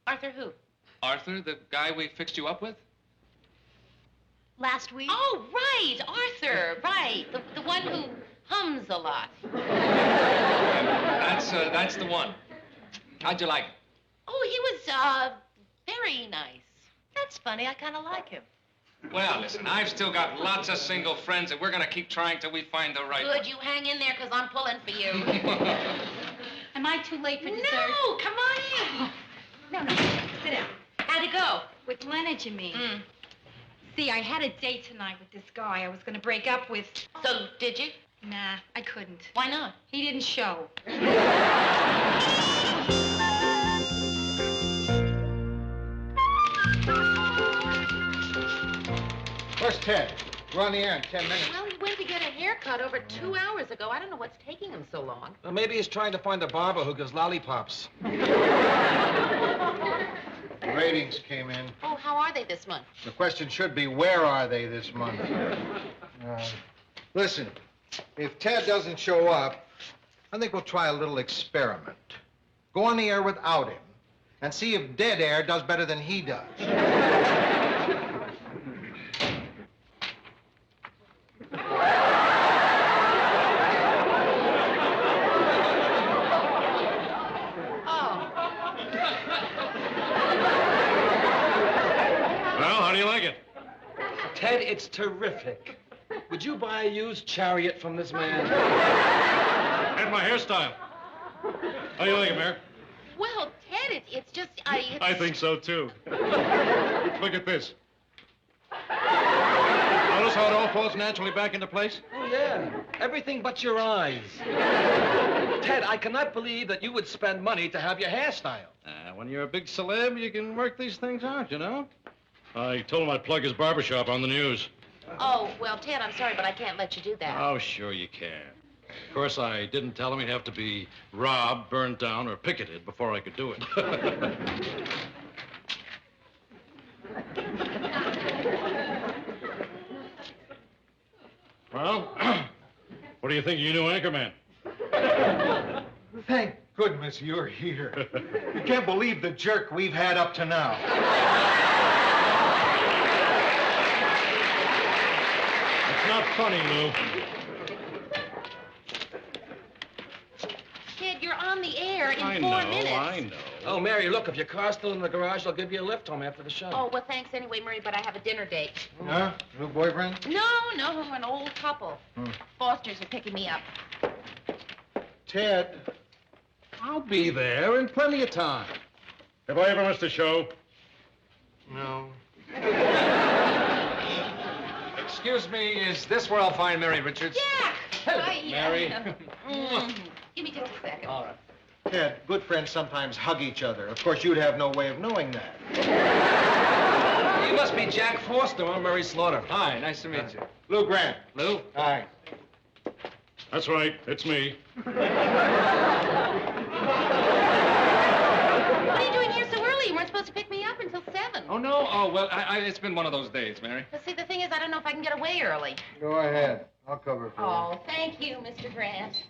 Arthur who? Arthur, the guy we fixed you up with? Last week? Oh, right, Arthur, right. The one who hums a lot. That's the one. How'd you like him? Oh, he was, very nice. That's funny. I kind of like him. Well, listen, I've still got lots of single friends, and we're going to keep trying till we find the right Good, you hang in there, because I'm pulling for you. Am I too late for dessert? No, come on in. No, sit down. How'd it go? With Leonard, you mean? See, I had a date tonight with this guy I was going to break up with. So, did you? Nah, I couldn't. Why not? He didn't show. Where's Ted? We're on the air in 10 minutes. Well, he went to get a haircut over 2 hours ago. I don't know what's taking him so long. Well, maybe he's trying to find a barber who gives lollipops. Hey, Ratings came in. Oh, how are they this month? The question should be, where are they this month? Listen, if Ted doesn't show up, I think we'll try a little experiment. Go on the air without him and see if dead air does better than he does. Well, how do you like it? Ted, it's terrific. Would you buy a used chariot from this man? And my hairstyle. How do you like it, Mayor? Well, Ted, it's just, I think so, too. Look at this. Notice how it all falls naturally back into place? Oh, yeah. Everything but your eyes. Ted, I cannot believe that you would spend money to have your hairstyle. When you're a big celeb, you can work these things out, you know? I told him I'd plug his barbershop on the news. Oh, well, Ted, I'm sorry, but I can't let you do that. Oh, sure you can. Of course, I didn't tell him he'd have to be robbed, burned down, or picketed before I could do it. Well, what do you think of your new anchorman? Thank goodness you're here. You can't believe the jerk we've had up to now. It's not funny, Lou. Ted, you're on the air in I 4 know, minutes. I know. Oh, Mary, look, if your car's still in the garage, I'll give you a lift home after the show. Oh, well, thanks anyway, Murray, but I have a dinner date. Huh? New boyfriend? No, an old couple. Fosters are picking me up. Ted. I'll be there in plenty of time. Have I ever missed a show? No. Excuse me, is this where I'll find Mary Richards? Jack! Hi, Mary. Give me just a second. All right. Ted, good friends sometimes hug each other. Of course, you'd have no way of knowing that. You must be Jack Foster or Murray Slaughter. Hi, nice to meet you. Lou Grant. Lou? Hi. That's right, it's me. What are you doing here so early? You weren't supposed to pick me up until 7. Oh, no? Oh, well, it's been one of those days, Mary. Well, see, the thing is, I don't know if I can get away early. Go ahead. I'll cover for you. Oh, thank you, Mr. Grant.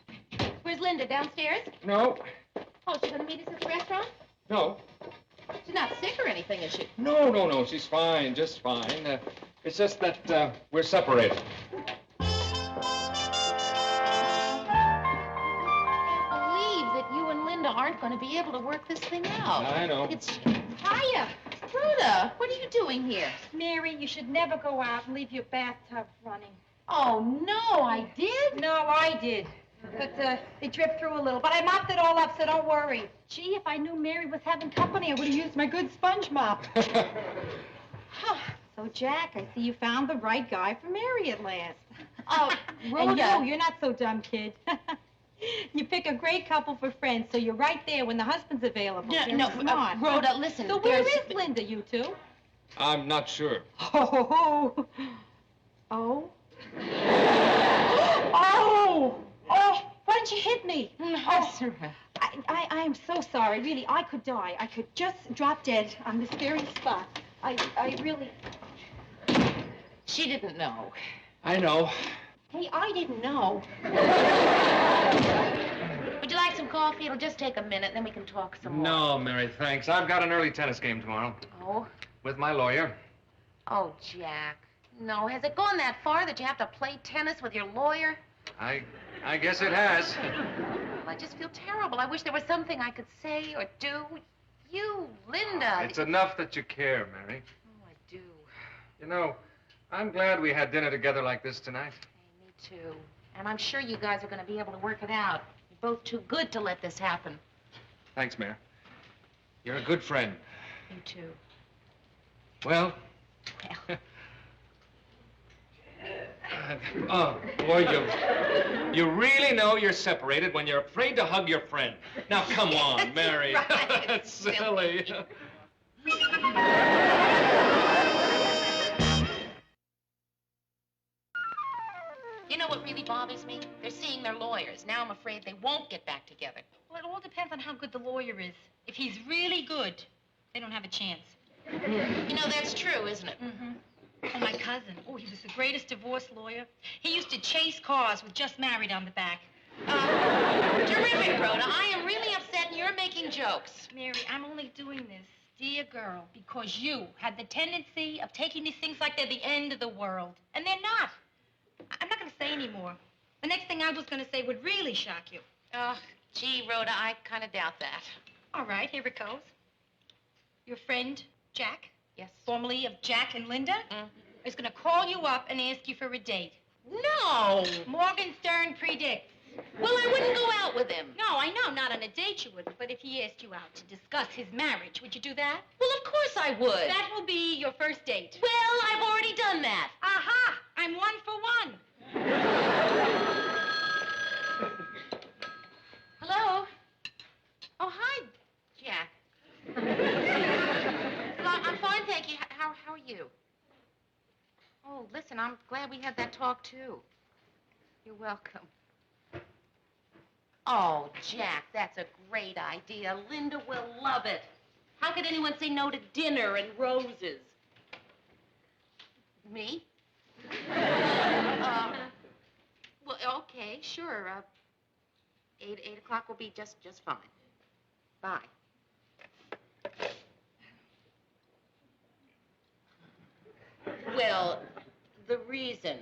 Where's Linda? Downstairs? No. Oh, she's going to meet us at the restaurant? No. She's not sick or anything, is she? No. She's fine, just fine. It's just that we're separated. Aren't going to be able to work this thing out. I know. It's... Hiya. Rhoda, what are you doing here? Mary, you should never go out and leave your bathtub running. Oh, no, I did? No, I did. But it dripped through a little. But I mopped it all up, so don't worry. Gee, if I knew Mary was having company, I would have used my good sponge mop. So, Jack, I see you found the right guy for Mary at last. Oh, And Rhoda. you're not so dumb, kid. You pick a great couple for friends, so you're right there when the husband's available. No, Come on. Rhoda, listen. So where is Linda, you two? I'm not sure. Oh. Oh. Oh. Oh. Why didn't you hit me? Oh, I am so sorry. Really, I could die. I could just drop dead on this very spot. I really... She didn't know. I know. Hey, I didn't know. Would you like some coffee? It'll just take a minute, then we can talk some more. No, Mary, thanks. I've got an early tennis game tomorrow. Oh? With my lawyer. Oh, Jack. No, has it gone that far that you have to play tennis with your lawyer? I guess it has. Well, I just feel terrible. I wish there was something I could say or do. You, Linda. It's enough that you care, Mary. Oh, I do. You know, I'm glad we had dinner together like this tonight. Hey, me too. And I'm sure you guys are going to be able to work it out. You're both too good to let this happen. Thanks, Mayor. You're a good friend. You too. Well. Well. Oh, boy, you really know you're separated when you're afraid to hug your friend. Now, come on, Mary. Right. That's silly. You know what really bothers me? They're seeing their lawyers. Now I'm afraid they won't get back together. Well, it all depends on how good the lawyer is. If he's really good, They don't have a chance. You know, that's true, isn't it? Mm-hmm. Oh, my cousin. Oh, he was the greatest divorce lawyer. He used to chase cars with just married on the back. Terrific, Rhoda. I am really upset and you're making jokes. Mary, I'm only doing this, dear girl, because you had the tendency of taking these things like they're the end of the world. And they're not. I'm not going to say any more. The next thing I was going to say would really shock you. Oh, gee, Rhoda, I kind of doubt that. All right, here it goes. Your friend, Jack, Yes. formerly of Jack and Linda, is going to call you up and ask you for a date. No. Morgan Stern predicts. Well, I wouldn't go out with him. No, I know, not on a date you wouldn't, but if he asked you out to discuss his marriage, would you do that? Well, of course I would. That will be your first date. Well, I've already done that. Aha! I'm 1 for 1. Hello? Oh, hi, Jack. Well, I'm fine, thank you. How are you? Oh, listen, I'm glad we had that talk, too. You're welcome. Oh, Jack, that's a great idea. Linda will love it. How could anyone say no to dinner and roses? Me? Well, okay, sure. 8 o'clock will be just fine. Bye. Well, the reason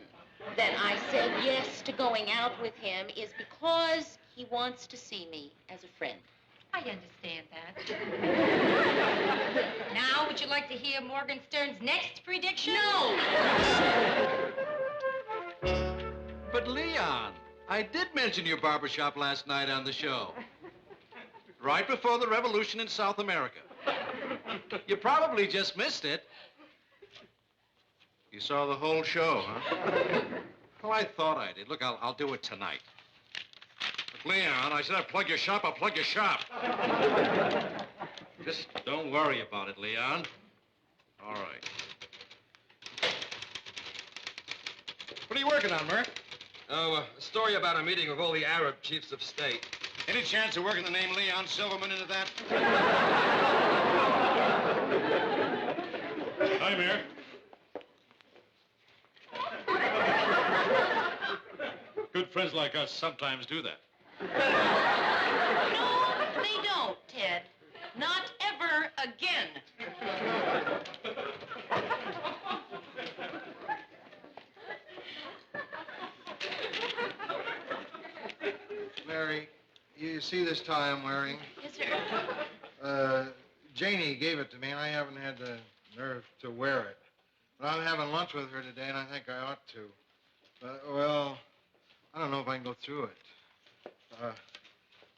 that I said yes to going out with him is because he wants to see me as a friend. I understand that. Now, would you like to hear Morgan Stern's next prediction? No! But Leon, I did mention your barbershop last night on the show. Right before the revolution in South America. You probably just missed it. You saw the whole show, huh? Well, I thought I did. Look, I'll do it tonight. Look, Leon, I said I'd plug your shop, I'll plug your shop. Just don't worry about it, Leon. All right. What are you working on, Murk? Oh, a story about a meeting of all the Arab chiefs of state. Any chance of working the name Leon Silverman into that? Hi, Mayor. Good friends like us sometimes do that. No, they don't, Ted. Not ever again. Mary, you see this tie I'm wearing? Yes, sir. Janie gave it to me, and I haven't had the nerve to wear it. But I'm having lunch with her today, and I think I ought to. Well, I don't know if I can go through it.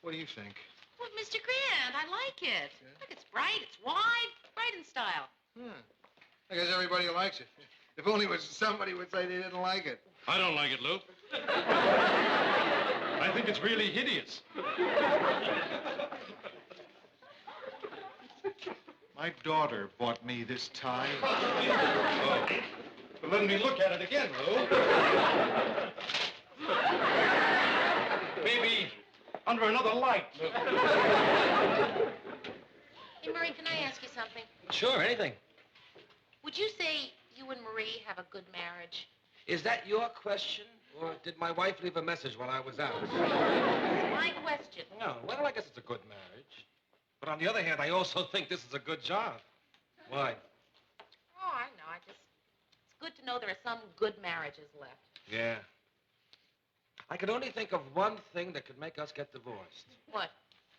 What do you think? Well, Mr. Grant, I like it. Yeah? Look, it's bright, it's wide, right in style. I guess everybody likes it. If only somebody would say they didn't like it. I don't like it, Lou. I think it's really hideous. My daughter bought me this tie. Oh. But let me look at it again, Lou. Maybe under another light, Lou. Hey, Marie, can I ask you something? Sure, anything. Would you say you and Marie have a good marriage? Is that your question, or did my wife leave a message while I was out? My question. No, well, I guess it's a good marriage. But on the other hand, I also think this is a good job. Why? Oh, I know. It's good to know there are some good marriages left. Yeah. I could only think of one thing that could make us get divorced. What?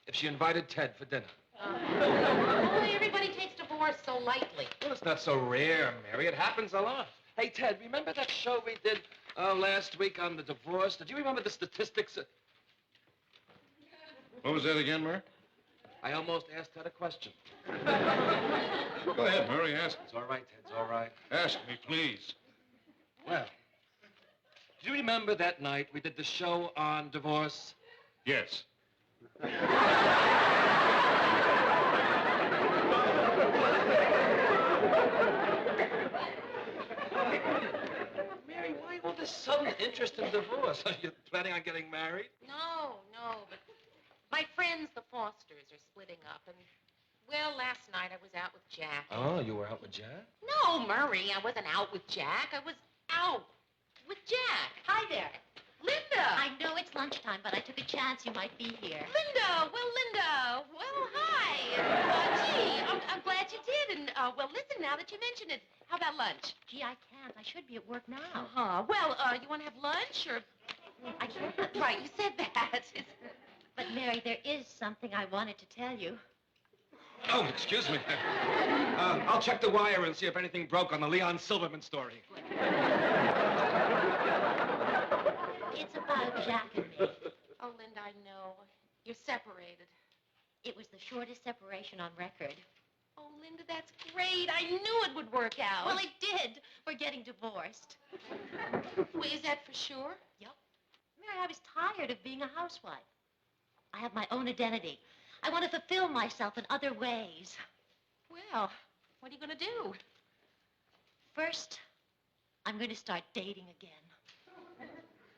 If she invited Ted for dinner. Oh, everybody takes divorce so lightly. Well, it's not so rare, Mary. It happens a lot. Hey, Ted, remember that show we did last week on the divorce? Did you remember the statistics? What was that again, Murk? I almost asked Ted a question. Go ahead, Murray, ask. It's all right, Ted, it's all right. Ask me, please. Well, do you remember that night we did the show on divorce? Yes. Mary, why all this sudden interest in divorce? Are you planning on getting married? No, but my friends, the Fosters, are splitting up, and Well, last night I was out with Jack. Oh, you were out with Jack? No, Murray, I wasn't out with Jack. I was out with Jack. Hi there. Linda! I know it's lunchtime, but I took a chance you might be here. Linda! Well, hi. Gee, I'm glad you did. And, well, listen, now that you mention it, how about lunch? Gee, I can't. I should be at work now. Uh-huh. Well, you want to have lunch, or... I can't. Right, you said that. But, Mary, there is something I wanted to tell you. Oh, excuse me. I'll check the wire and see if anything broke on the Leon Silverman story. It's about Jack and me. Oh, Linda, I know. You're separated. It was the shortest separation on record. Oh, Linda, that's great. I knew it would work out. Well, it did. We're getting divorced. Wait, is that for sure? Yep. Mary, I was tired of being a housewife. I have my own identity. I want to fulfill myself in other ways. Well, what are you going to do? First, I'm going to start dating again.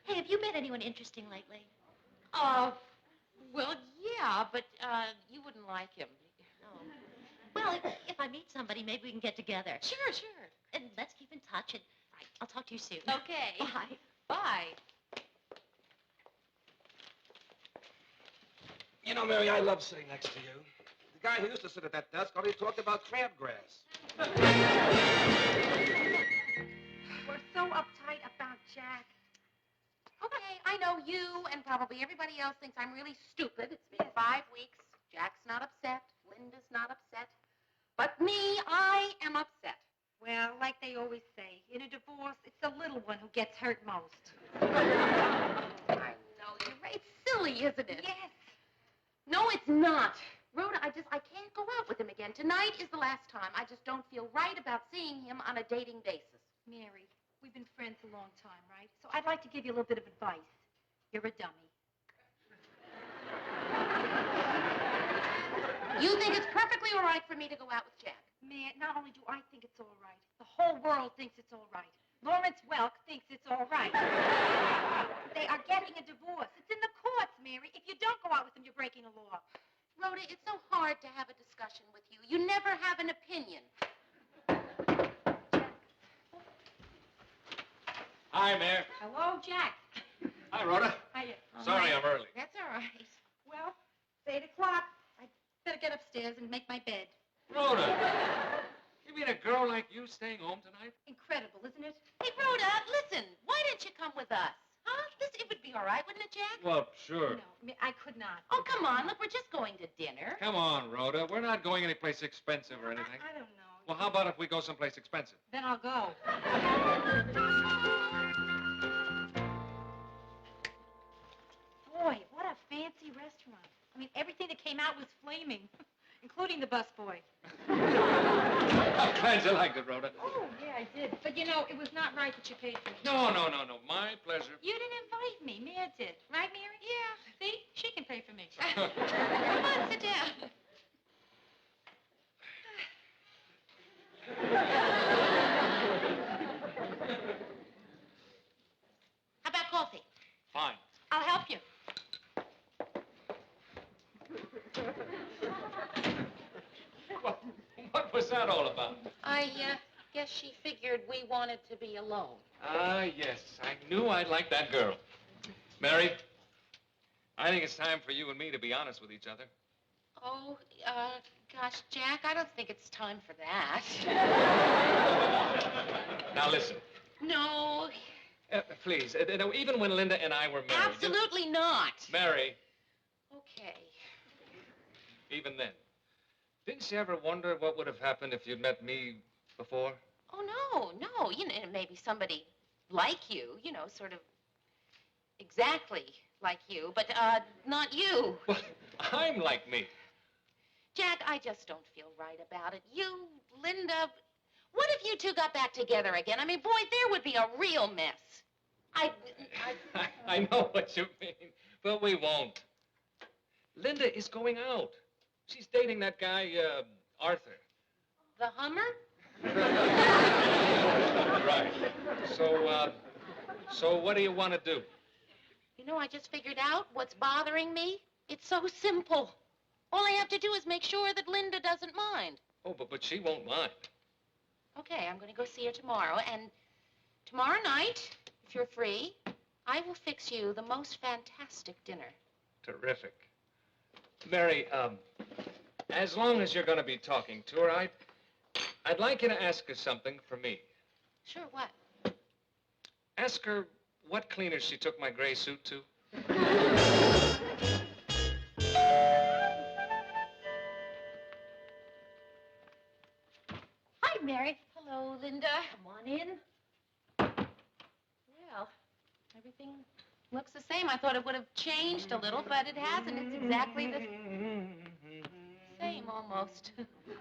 Hey, have you met anyone interesting lately? Well, yeah, but, you wouldn't like him. Oh. Well, if I meet somebody, maybe we can get together. Sure. And let's keep in touch, and I'll talk to you soon. Okay. Bye. Bye. You know, Mary, I love sitting next to you. The guy who used to sit at that desk already talked about crabgrass. We're so uptight about Jack. Okay, I know you and probably everybody else thinks I'm really stupid. It's been 5 weeks. Jack's not upset. Linda's not upset. But me, I am upset. Well, like they always say, in a divorce, it's the little one who gets hurt most. I know, you're right. It's silly, isn't it? Yes. No, it's not. Rhoda, I can't go out with him again. Tonight is the last time. I just don't feel right about seeing him on a dating basis. Mary, we've been friends a long time, right? So I'd like to give you a little bit of advice. You're a dummy. You think it's perfectly all right for me to go out with Jack? Man, not only do I think it's all right, the whole world thinks it's all right. Lawrence Welk thinks it's all right. They are getting a divorce. It's in the courts, Mary. If you don't go out with him, you're breaking the law. Rhoda, it's so hard to have a discussion with you. You never have an opinion. Hi, Mayor. Hello, Jack. Hi, Rhoda. Hiya. Sorry I'm early. That's all right. Well, it's 8 o'clock. I'd better get upstairs and make my bed. Rhoda, you mean a girl like you staying home tonight? Incredible, isn't it? Hey, Rhoda, listen. Why don't you come with us? Huh? It would be all right, wouldn't it, Jack? Well, sure. No, I could not. Oh, come on. Look, we're just going to dinner. Come on, Rhoda. We're not going anyplace expensive or anything. I don't know. Well, how about if we go someplace expensive? Then I'll go. Boy, what a fancy restaurant. I mean, everything that came out was flaming, including the busboy. I'm glad you liked it, Rhoda. Oh, yeah, I did. But, you know, it was not right that you paid for it. No. My pleasure. You didn't invite me. Mia did. Right, Mary? Yeah. See? She can pay for me. Come on, sit down. How about coffee? Fine. I'll help you. What was that all about? I guess she figured we wanted to be alone. Ah, yes. I knew I'd like that girl. Mary, I think it's time for you and me to be honest with each other. Oh, gosh, Jack, I don't think it's time for that. Now, listen. No, Please, even when Linda and I were married... absolutely not. Mary, Okay. even then, didn't you ever wonder what would have happened if you'd met me before? Oh, no. You know, maybe somebody like you, sort of exactly like you, but, not you. Well, I'm like me. Jack, I just don't feel right about it. You, Linda, what if you two got back together again? I mean, boy, there would be a real mess. I know what you mean, but we won't. Linda is going out. She's dating that guy, Arthur. The Hummer? Right. So what do you want to do? You know, I just figured out what's bothering me. It's so simple. All I have to do is make sure that Linda doesn't mind. Oh, but she won't mind. Okay, I'm going to go see her tomorrow, and tomorrow night, if you're free, I will fix you the most fantastic dinner. Terrific. Mary, as long as you're going to be talking to her, I'd like you to ask her something for me. Sure, what? Ask her what cleaner she took my gray suit to. Hi, Mary. Hello, Linda. Come on in. Well, everything looks the same. I thought it would have changed a little, but it hasn't. It's exactly the same, almost.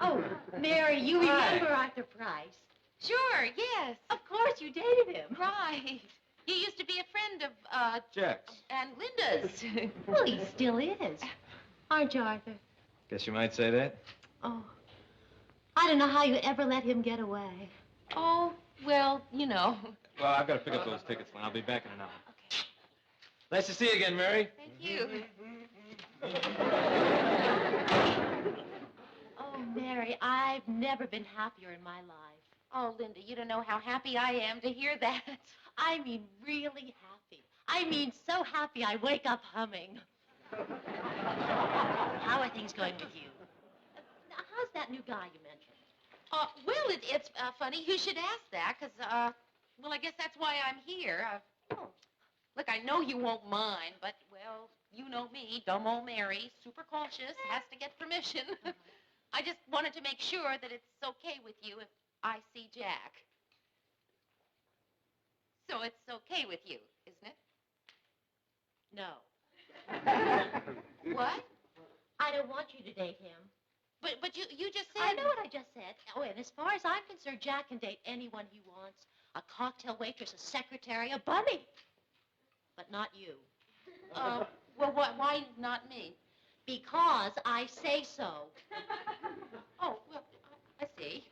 Oh, Mary, you remember Arthur Price? Sure, yes. Of course, you dated him. Right. You used to be a friend of, Jack's. and Linda's. Well, he still is. Aren't you, Arthur? Guess you might say that. Oh, I don't know how you ever let him get away. Oh, well, you know. Well, I've got to pick up those tickets, Lynn. I'll be back in an hour. Okay. Nice to see you again, Mary. Thank you. Oh, Mary, I've never been happier in my life. Oh, Linda, you don't know how happy I am to hear that. I mean, really happy. I mean, so happy I wake up humming. How are things going with you? Now, how's that new guy you mentioned? Well, it's funny you should ask that, because, well, I guess that's why I'm here. Look, I know you won't mind, but, well, you know me, dumb old Mary, super cautious, has to get permission. I just wanted to make sure that it's okay with you if I see Jack. So it's okay with you, isn't it? No. What? I don't want you to date him. But you just said... I know what I just said. Oh, and as far as I'm concerned, Jack can date anyone he wants. A cocktail waitress, a secretary, a bunny. But not you. Well, why not me? Because I say so. Oh, well, I see.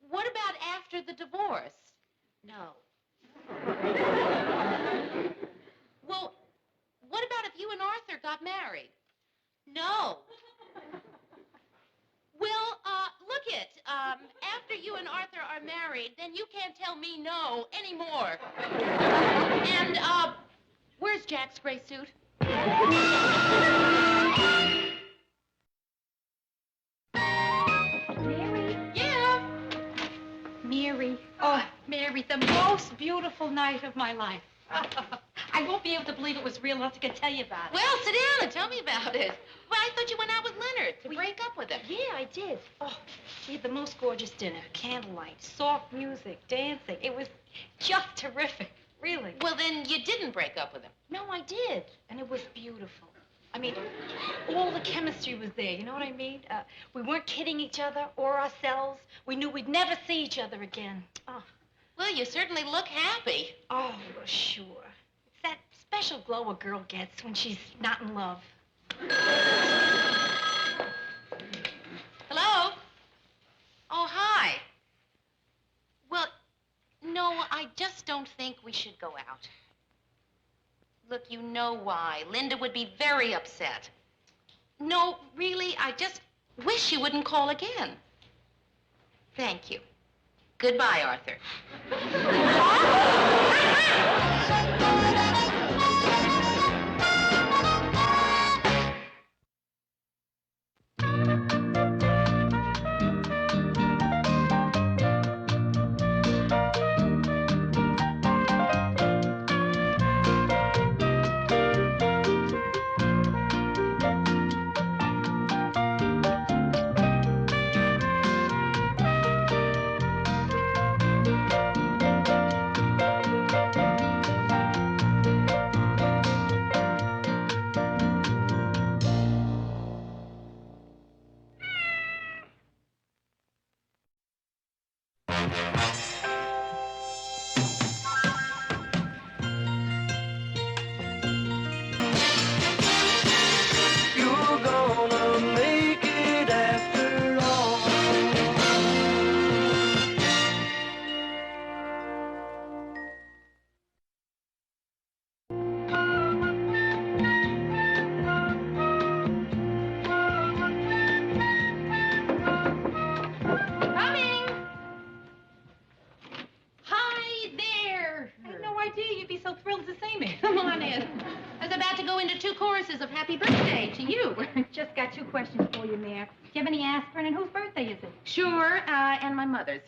What about after the divorce? No. Well, what about if you and Arthur got married? No. Well, look it. After you and Arthur are married, then you can't tell me no anymore. And, where's Jack's gray suit? Mary? Yeah. Mary. Oh, Mary, the most beautiful night of my life. I won't be able to believe it was real enough to tell you about it. Well, sit down and tell me about it. Well, I thought you went out with Leonard to break up with him. Yeah, I did. Oh, we had the most gorgeous dinner. Candlelight, soft music, dancing. It was just terrific, really. Well, then you didn't break up with him. No, I did. And it was beautiful. I mean, all the chemistry was there, you know what I mean? We weren't kidding each other or ourselves. We knew we'd never see each other again. Oh. Well, you certainly look happy. Oh, well, sure. It's that special glow a girl gets when she's not in love. Hello? Oh, hi. Well, no, I just don't think we should go out. Look, you know why. Linda would be very upset. No, really, I just wish you wouldn't call again. Thank you. Goodbye, Arthur. go into 2 choruses of happy birthday to you. Just got 2 questions for you, Mayor. Do you have any aspirin, and whose birthday is it? Sure, and my mother's.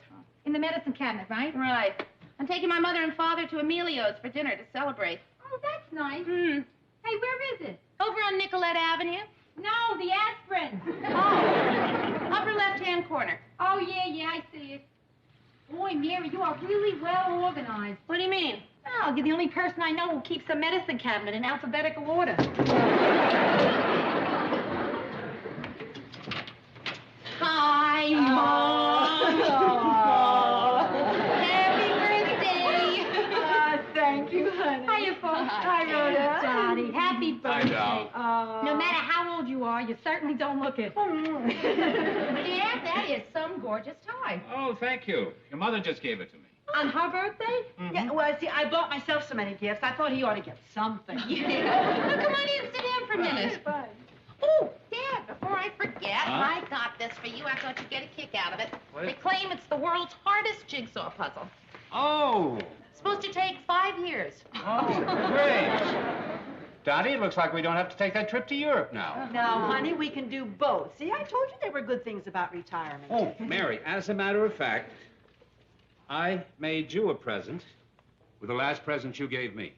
In the medicine cabinet, right? Right. I'm taking my mother and father to Emilio's for dinner to celebrate. Oh, that's nice. Hmm. Hey, where is it? Over on Nicollet Avenue. No, the aspirin. Oh, upper left-hand corner. Oh, yeah, I see it. Boy, Mary, you are really well organized. What do you mean? Oh, you're the only person I know who keeps a medicine cabinet in alphabetical order. Hi, Mom. Happy birthday. Thank you, honey. Hiya, folks. Hi, Rhoda. Dottie, happy birthday. No matter how old you are, you certainly don't look it. Dad, that is some gorgeous tie. Oh, thank you. Your mother just gave it to me. On her birthday? Mhm. Yeah, well, see, I bought myself so many gifts. I thought he ought to get something. Well, come on in, sit down for a minute. Fine. Oh, Dad, before I forget, Huh? I got this for you. I thought you'd get a kick out of it. What? They claim it's the world's hardest jigsaw puzzle. Oh, It's supposed to take 5 years. great. Dottie, it looks like we don't have to take that trip to Europe now. Now, honey, we can do both. See, I told you there were good things about retirement. Oh, Mary, as a matter of fact, I made you a present with the last present you gave me.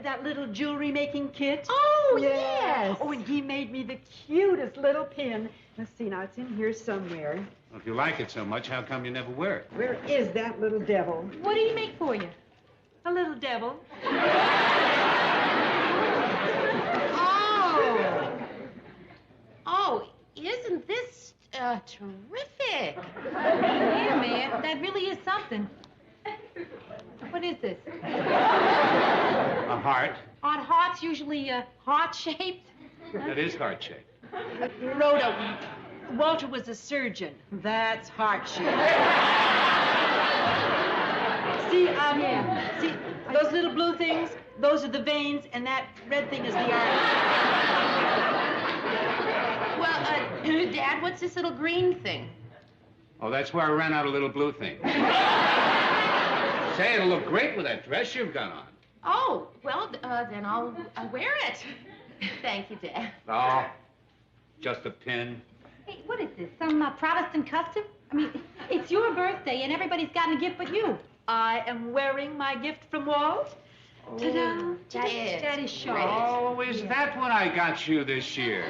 That little jewelry-making kit? Oh, yes. Oh, and he made me the cutest little pin. Let's see, now, it's in here somewhere. Well, if you like it so much, how come you never wear it? Where is that little devil? What do you make for you? A little devil. Oh, isn't this terrific? Yeah, man, that really is something. What is this? A heart. Aren't hearts usually heart-shaped? That is heart-shaped. Rhoda, Walter was a surgeon. That's heart-shaped. See, those little blue things, those are the veins, and that red thing is the artery. Well, Dad, what's this little green thing? Oh, that's where I ran out of little blue things. Say, it'll look great with that dress you've got on. Oh, well, then I'll wear it. Thank you, Dad. Oh, just a pin. Hey, what is this? Some Protestant custom? I mean, it's your birthday, and everybody's gotten a gift but you. I am wearing my gift from Walt. Ta-da. That is sharp. Oh, is that what I got you this year?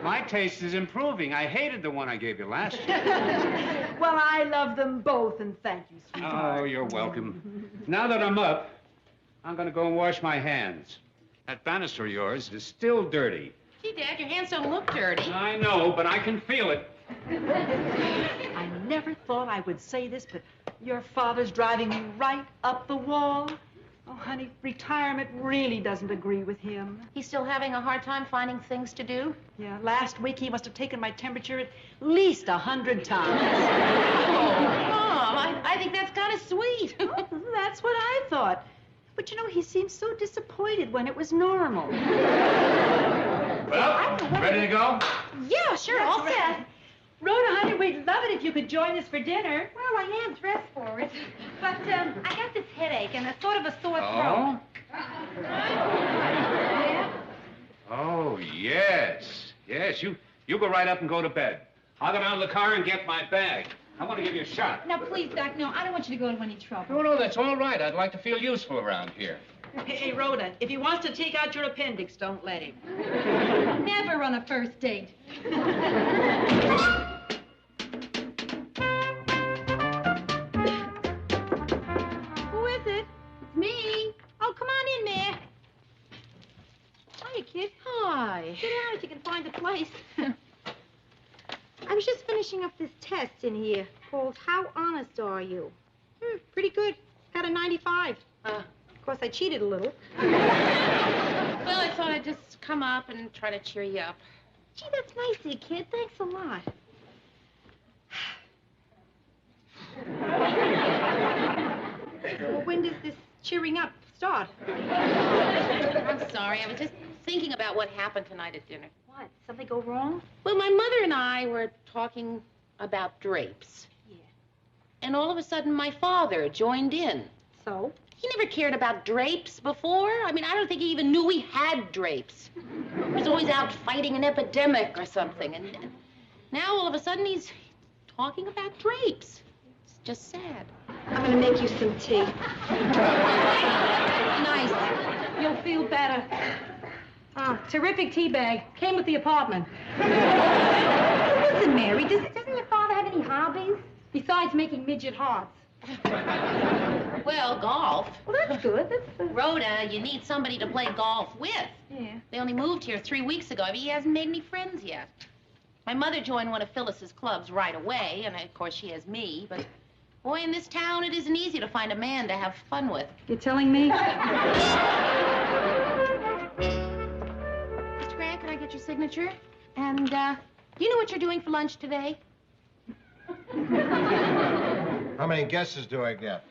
My taste is improving. I hated the one I gave you last year. Well, I love them both, and thank you, sweetheart. Oh, you're welcome. Now that I'm up, I'm going to go and wash my hands. That banister of yours is still dirty. Gee, Dad, your hands don't look dirty. I know, but I can feel it. I never thought I would say this, but your father's driving me right up the wall. Oh, honey, retirement really doesn't agree with him. He's still having a hard time finding things to do? Yeah, last week he must have taken my temperature at least 100 times. Mom, I think that's kind of sweet. Oh, that's what I thought. But you know, he seemed so disappointed when it was normal. Well, ready to go? Yeah, sure, all set. Rhoda, honey, we'd love it if you could join us for dinner. Well, I am dressed for it, but I got this headache and a sort of a sore Oh? throat. Yeah? Oh, yes. Yes, you go right up and go to bed. I'll go down to the car and get my bag. I want to give you a shot. Now, please, Doc, no, I don't want you to go to any trouble. No, that's all right. I'd like to feel useful around here. Hey, Rhoda, if he wants to take out your appendix, don't let him. Never on a first date. Who is it? It's me. Oh, come on in, Mayor. Hiya, kid. Hi. Sit down if you can find a place. I was just finishing up this test in here called How Honest Are You? Pretty good. Got a 95. Of course, I cheated a little. Well, I thought I'd just come up and try to cheer you up. Gee, that's nice of you, kid. Thanks a lot. Well, when does this cheering up start? I'm sorry. I was just thinking about what happened tonight at dinner. What? Something go wrong? Well, my mother and I were talking about drapes. Yeah. And all of a sudden, my father joined in. So? He never cared about drapes before. I mean, I don't think he even knew we had drapes. He was always out fighting an epidemic or something. And now, all of a sudden, he's talking about drapes. It's just sad. I'm gonna make you some tea. Nice. You'll feel better. Ah, terrific tea bag. Came with the apartment. Listen, Mary, doesn't your father have any hobbies? Besides making midget hearts. Well, golf. Well, that's good. Rhoda, you need somebody to play golf with. Yeah. They only moved here 3 weeks ago. I mean, he hasn't made any friends yet. My mother joined one of Phyllis's clubs right away, and of course she has me, but boy, in this town, it isn't easy to find a man to have fun with. You're telling me? Mr. Grant, can I get your signature? And, do you know what you're doing for lunch today? How many guesses do I get?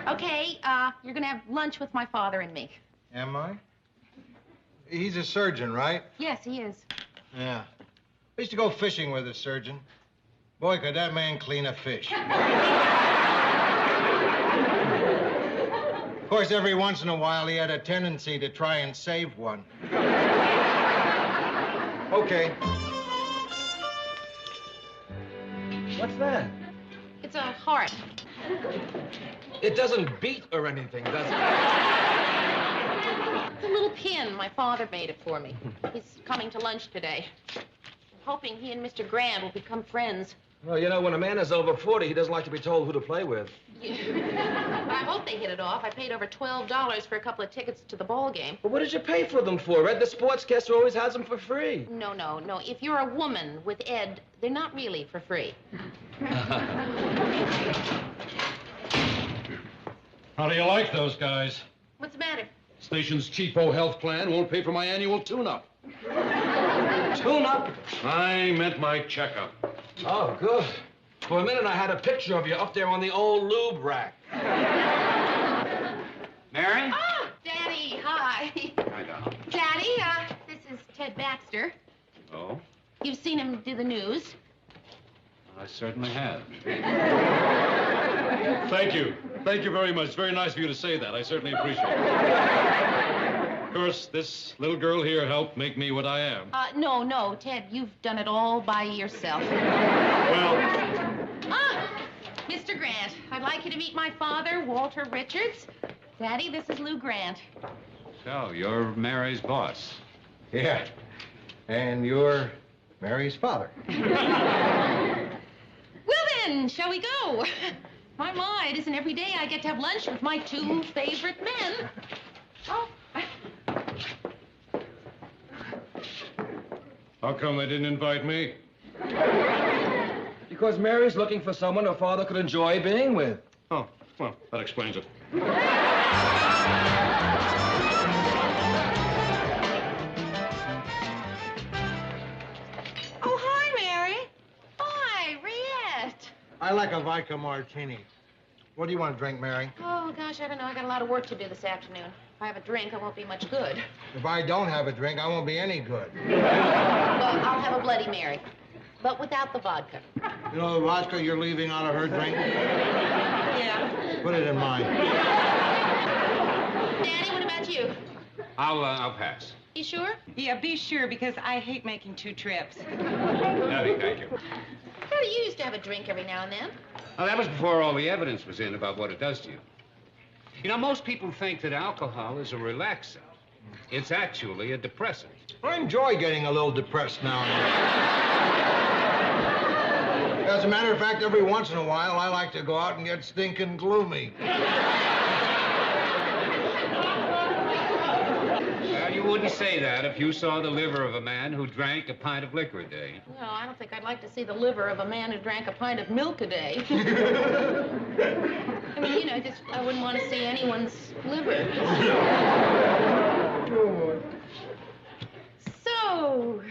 Okay, you're gonna have lunch with my father and me. Am I? He's a surgeon, right? Yes, he is. Yeah. I used to go fishing with a surgeon. Boy, could that man clean a fish. Of course, every once in a while, he had a tendency to try and save one. Okay. What's that? It's a heart. It doesn't beat or anything, does it? It's a little pin. My father made it for me. He's coming to lunch today. I'm hoping he and Mr. Grant will become friends. Well, you know, when a man is over 40, he doesn't like to be told who to play with. I hope they hit it off. I paid over $12 for a couple of tickets to the ball game. But what did you pay for them for, Ed? The sportscaster always has them for free. No. If you're a woman with Ed, they're not really for free. How do you like those guys? What's the matter? Station's cheapo health plan won't pay for my annual tune-up. Tune-up? I meant my checkup. Oh, good. For a minute, I had a picture of you up there on the old lube rack. Mary? Oh, Daddy, hi. Hi, Donald. Daddy, this is Ted Baxter. Oh? You've seen him do the news. I certainly have. Thank you. Thank you very much. It's very nice of you to say that. I certainly appreciate it. Of course, this little girl here helped make me what I am. No, Ted, you've done it all by yourself. Well... Mr. Grant, I'd like you to meet my father, Walter Richards. Daddy, this is Lou Grant. So, you're Mary's boss. Yeah. And you're Mary's father. Well then, shall we go? My, it isn't every day I get to have lunch with my two favorite men. Oh. How come they didn't invite me? Because Mary's looking for someone her father could enjoy being with. Oh, well, that explains it. Oh, hi, Mary. Hi, Riette. I like a vodka martini. What do you want to drink, Mary? Oh, gosh, I don't know. I got a lot of work to do this afternoon. If I have a drink, I won't be much good. If I don't have a drink, I won't be any good. Well, I'll have a Bloody Mary, but without the vodka. You know the vodka you're leaving out of her drink? Yeah. Put it in mine. Danny, what about you? I'll pass. You sure? Yeah, be sure, because I hate making 2 trips. Debbie, thank you. Well, you used to have a drink every now and then. Well, that was before all the evidence was in about what it does to you. You know, most people think that alcohol is a relaxant. It's actually a depressant. I enjoy getting a little depressed now and then. As a matter of fact, every once in a while, I like to go out and get stinking gloomy. Well, you wouldn't say that if you saw the liver of a man who drank a pint of liquor a day. Well, I don't think I'd like to see the liver of a man who drank a pint of milk a day. I mean, you know, I wouldn't want to see anyone's liver. So,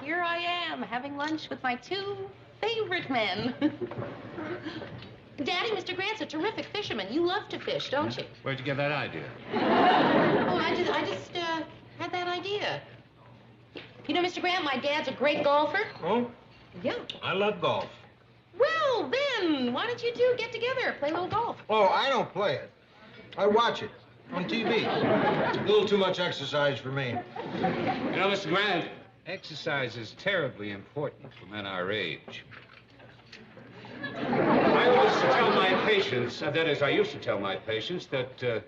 here I am, having lunch with my 2 favorite men. Daddy, Mr. Grant's a terrific fisherman. You love to fish, don't you? Where'd you get that idea? Oh, I just had that idea. You know, Mr. Grant, my dad's a great golfer. Oh? Yeah. I love golf. Well, then, why don't you two get together, play a little golf? Oh, I don't play it. I watch it on TV. A little too much exercise for me. You know, Mr. Grant, exercise is terribly important for men our age. I always tell my patients, that is, I used to tell my patients that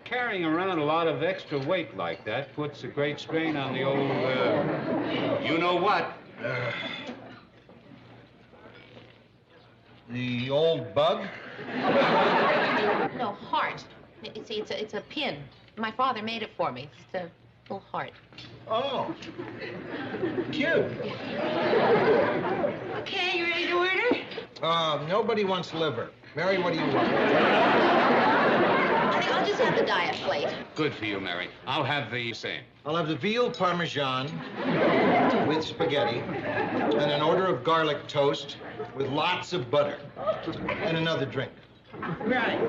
carrying around a lot of extra weight like that puts a great strain on the old, you know what. The old bug? No, heart. See, it's a pin. My father made it for me. It's a little heart. Oh. Cute. Okay, you ready to order? Nobody wants liver. Mary, what do you want? I'll just have the diet plate. Good for you, Mary. I'll have the same. I'll have the veal parmesan with spaghetti and an order of garlic toast with lots of butter and another drink. Right.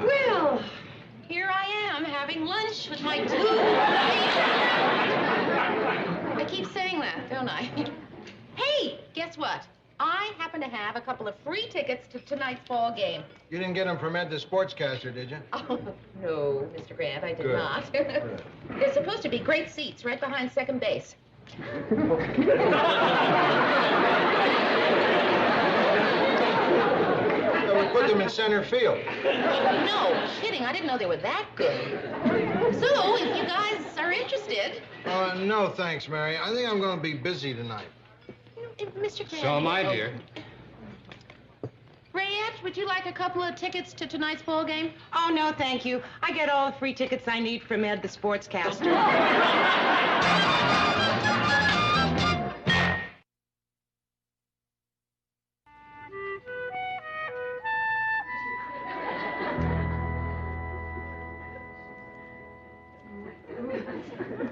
Well, here I am having lunch with my two. I keep saying that, don't I? Hey, guess what? I happen to have a couple of free tickets to tonight's ball game. You didn't get them from Ed the sportscaster, did you? Oh, no, Mr. Grant, I did Good. not. They're supposed to be great seats right behind second base. We put them in center field. No, kidding. I didn't know they were that good. So, if you guys are interested... No, thanks, Mary. I think I'm going to be busy tonight. Mr. Grant... So am I, dear. Rayette, would you like a couple of tickets to tonight's ball game? Oh, no, thank you. I get all the free tickets I need from Ed the sportscaster.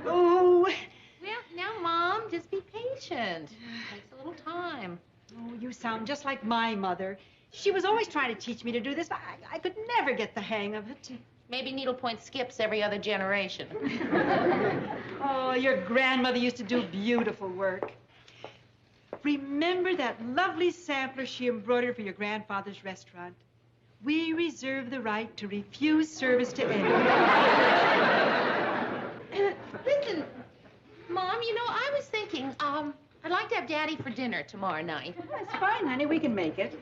Oh. Well, now, Mom, just be patient. Takes a little time. Oh, you sound just like my mother. She was always trying to teach me to do this, but I could never get the hang of it. Maybe needlepoint skips every other generation. Oh, your grandmother used to do beautiful work. Remember that lovely sampler she embroidered for your grandfather's restaurant? We reserve the right to refuse service to anyone. Listen, Mom, you know, I was thinking, I'd like to have Daddy for dinner tomorrow night. That's fine, honey. We can make it.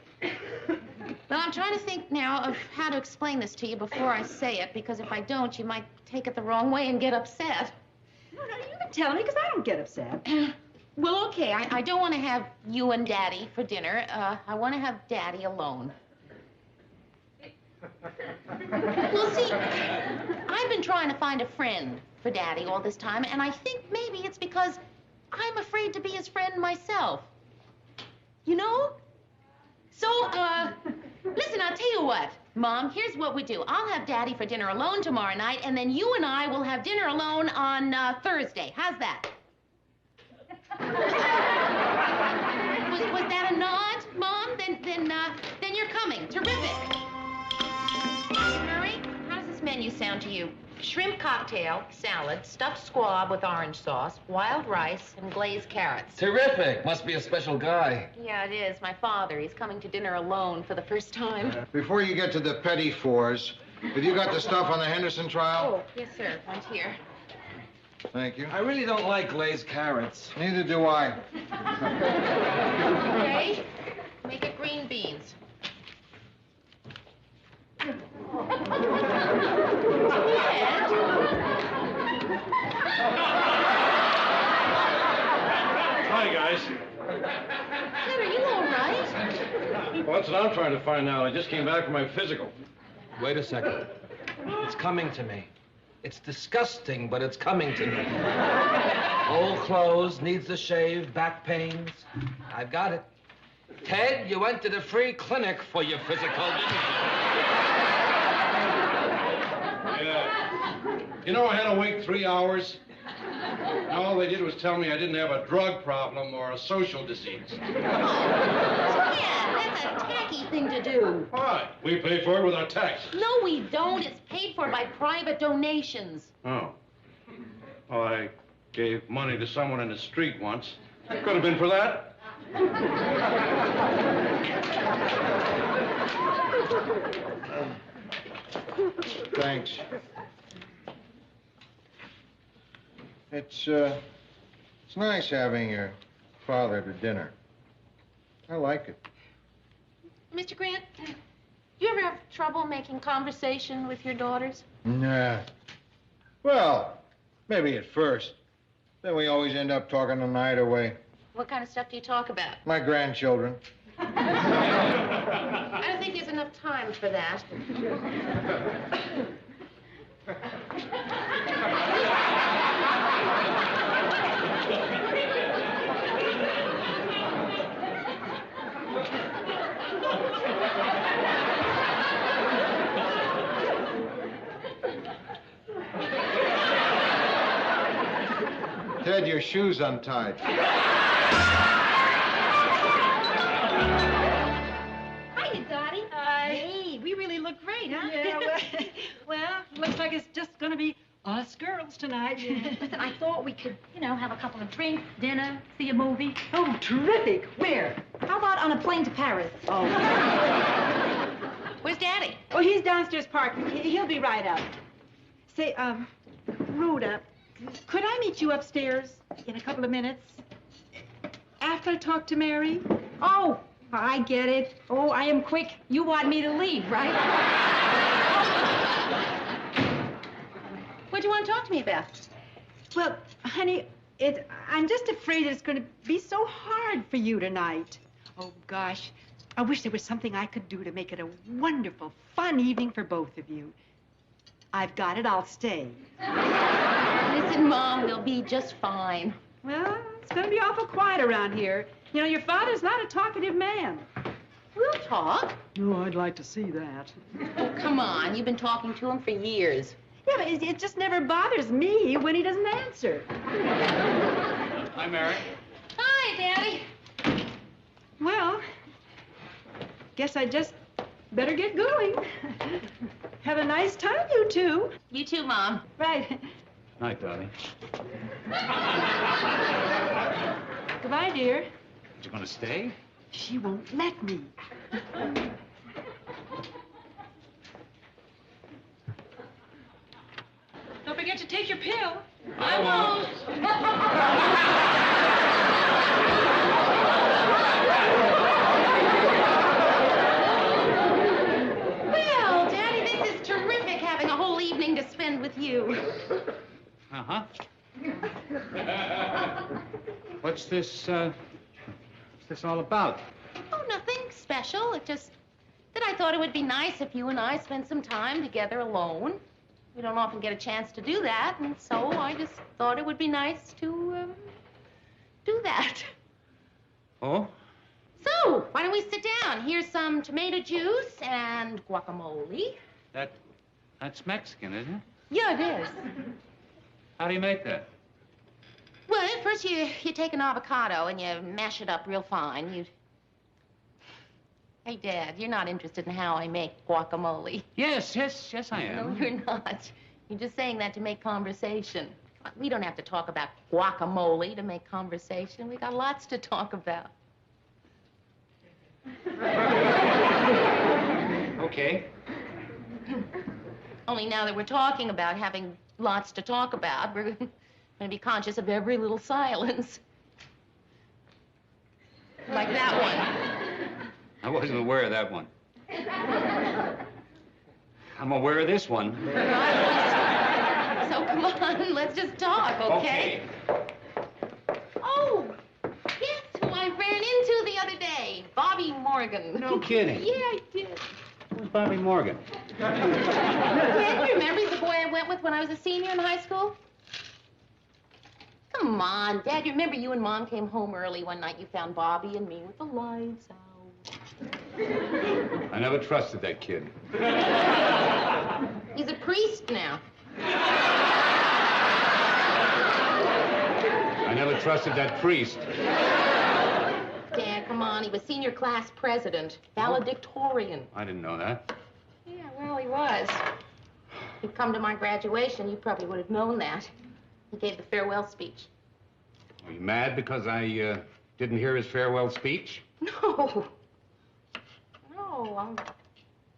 Well, I'm trying to think now of how to explain this to you before I say it, because if I don't, you might take it the wrong way and get upset. No, you can tell me, because I don't get upset. Well, okay, I don't want to have you and Daddy for dinner. I want to have Daddy alone. Well, see, I've been trying to find a friend for Daddy all this time, and I think maybe it's because I'm afraid to be his friend myself. You know? So, listen, I'll tell you what, Mom, here's what we do. I'll have Daddy for dinner alone tomorrow night, and then you and I will have dinner alone on Thursday. How's that? Was that a nod, Mom? Then you're coming. Terrific. Murray, how does this menu sound to you? Shrimp cocktail, salad, stuffed squab with orange sauce, wild rice, and glazed carrots. Terrific. Must be a special guy. Yeah, it is. My father. He's coming to dinner alone for the first time. Before you get to the petty fours, have you got the stuff on the Henderson trial? Oh, yes, sir. One's here. Thank you. I really don't like glazed carrots. Neither do I. Okay. Make it green beans. Hi, guys. Ted, are you all right? Well, that's what I'm trying to find out. I just came back from my physical. Wait a second. It's coming to me. It's disgusting, but it's coming to me. Old clothes, needs a shave, back pains. I've got it. Ted, you went to the free clinic for your physical, didn't you? Yeah. You know, I had to wait 3 hours. And all they did was tell me I didn't have a drug problem or a social disease. Yeah, that's a tacky thing to do. Why? We pay for it with our tax. No, we don't. It's paid for by private donations. Oh. Well, I gave money to someone in the street once. Could have been for that. Thanks. It's nice having your father to dinner. I like it. Mr. Grant, do you ever have trouble making conversation with your daughters? Nah. Well, maybe at first. Then we always end up talking the night away. What kind of stuff do you talk about? My grandchildren. I don't think there's enough time for that. Ted, your shoe's untied. Hiya, Dottie. Hey, we really look great, huh? Yeah, well, looks like it's just gonna be us girls tonight. Listen, I thought we could, have a couple of drinks, dinner, see a movie. Oh, terrific. Where? How about on a plane to Paris? Oh. Where's Daddy? Oh, he's downstairs parking. He'll be right up. Say, Rhoda, could I meet you upstairs in a couple of minutes? After I talk to Mary? Oh, I get it. Oh, I am quick. You want me to leave, right? What do you want to talk to me about? Well, honey, I'm just afraid it's going to be so hard for you tonight. Oh, gosh. I wish there was something I could do to make it a wonderful, fun evening for both of you. I've got it. I'll stay. Listen, Mom, we'll be just fine. Well, it's going to be awful quiet around here. Your father's not a talkative man. We'll talk. Oh, I'd like to see that. Oh, come on. You've been talking to him for years. Yeah, but it just never bothers me when he doesn't answer. Hi, Mary. Hi, Daddy. Well, guess I just better get going. Have a nice time, you two. You too, Mom. Right. Night, Dottie. Goodbye, dear. You gonna stay? She won't let me. Don't forget to take your pill. I won't. Well, Daddy, this is terrific having a whole evening to spend with you. Uh-huh. What's this all about? Oh, nothing special. It just that I thought it would be nice if you and I spent some time together alone. We don't often get a chance to do that, and so I just thought it would be nice to do that. Oh? So, why don't we sit down? Here's some tomato juice and guacamole. That's Mexican, isn't it? Yeah, it is. How do you make that? Well, first you take an avocado and you mash it up real fine. Hey, Dad, you're not interested in how I make guacamole. Yes, I am. No, you're not. You're just saying that to make conversation. We don't have to talk about guacamole to make conversation. We got lots to talk about. Okay. Only now that we're talking about having lots to talk about, we're going to be conscious of every little silence. Like that one. I wasn't aware of that one. I'm aware of this one. So come on, let's just talk, okay? Oh, guess who I ran into the other day? Bobby Morgan. No kidding. Yeah, I did. Who's Bobby Morgan? Dad, you remember the boy I went with when I was a senior in high school? Come on, Dad, you remember you and Mom came home early one night. You found Bobby and me with the lights out. I never trusted that kid. He's a priest now. I never trusted that priest. Dad, come on, he was senior class president, valedictorian. I didn't know that. Yeah, well, he was. If you'd come to my graduation, you probably would have known that. He gave the farewell speech. Are you mad because I Didn't hear his farewell speech? No. No, I'm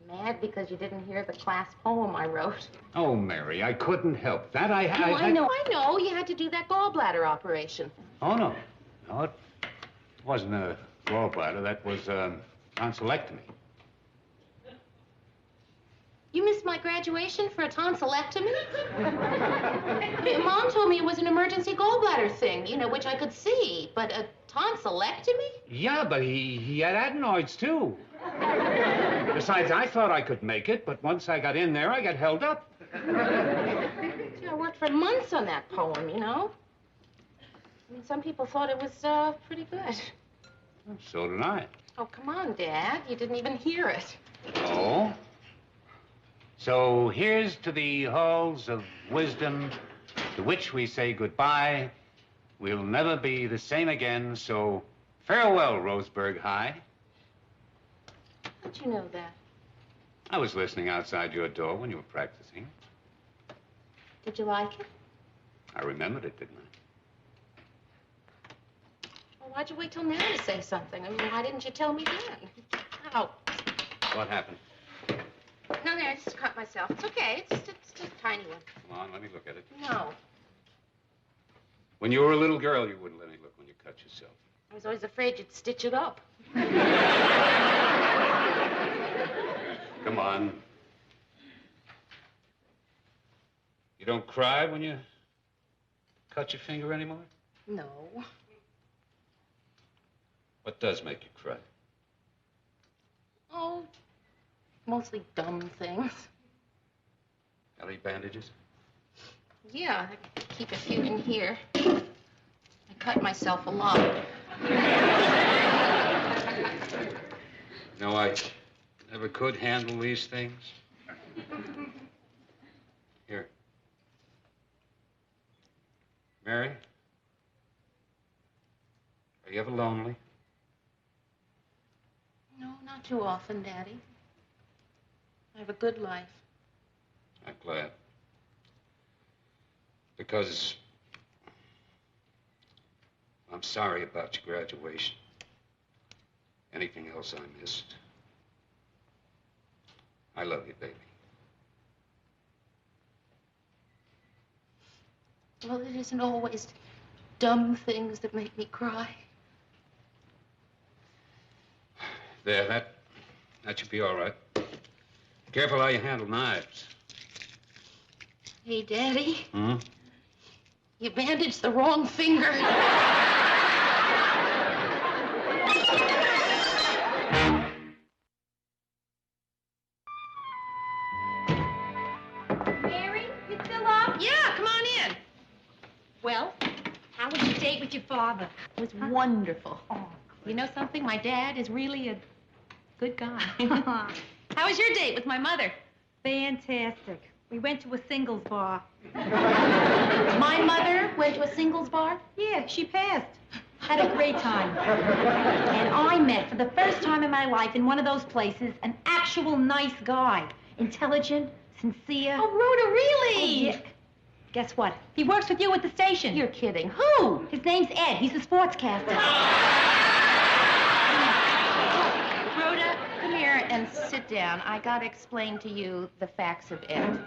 mad because you didn't hear the class poem I wrote. Oh, Mary, I couldn't help that. I know. You had to do that gallbladder operation. Oh, no. No, it wasn't a gallbladder. That was tonsillectomy. You missed my graduation for a tonsillectomy? Mom told me it was an emergency gallbladder thing, you know, which I could see. But a tonsillectomy? Yeah, but he had adenoids, too. Besides, I thought I could make it, but once I got in there, I got held up. Gee, I worked for months on that poem, you know. I mean, some people thought it was pretty good. So did I. Oh, come on, Dad. You didn't even hear it. Oh? So here's to the halls of wisdom to which we say goodbye. We'll never be the same again, so farewell, Roseburg High. How'd you know that? I was listening outside your door when you were practicing. Did you like it? I remembered it, didn't I? Well, why'd you wait till now to say something? I mean, why didn't you tell me then? Oh. What happened? No, I just cut myself. It's okay. It's just a tiny one. Come on, let me look at it. No. When you were a little girl, you wouldn't let me look when you cut yourself. I was always afraid you'd stitch it up. Come on. You don't cry when you cut your finger anymore? No. What does make you cry? Oh, mostly dumb things. Belly bandages? Yeah, I keep a few in here. I cut myself a lot. No, I never could handle these things. Here. Mary? Are you ever lonely? No, not too often, Daddy. I have a good life. I'm glad. Because I'm sorry about your graduation. Anything else I missed. I love you, baby. Well, it isn't always dumb things that make me cry. There, that should be all right. Careful how you handle knives. Hey, Daddy, Hmm? you bandaged the wrong finger. Mary, you still up? Yeah, come on in. Well, how was your date with your father? It was wonderful. Oh, you know something? My dad is really a good guy. How was your date with my mother? Fantastic. We went to a singles bar. My mother went to a singles bar? Yeah, she passed. Had a great time. And I met, for the first time in my life, in one of those places, an actual nice guy. Intelligent, sincere. Oh, Rhoda, really? Oh, Dick. Guess what? He works with you at the station. You're kidding. Who? His name's Ed. He's a sportscaster. Rhoda, come here and sit down. I gotta explain to you the facts of Ed.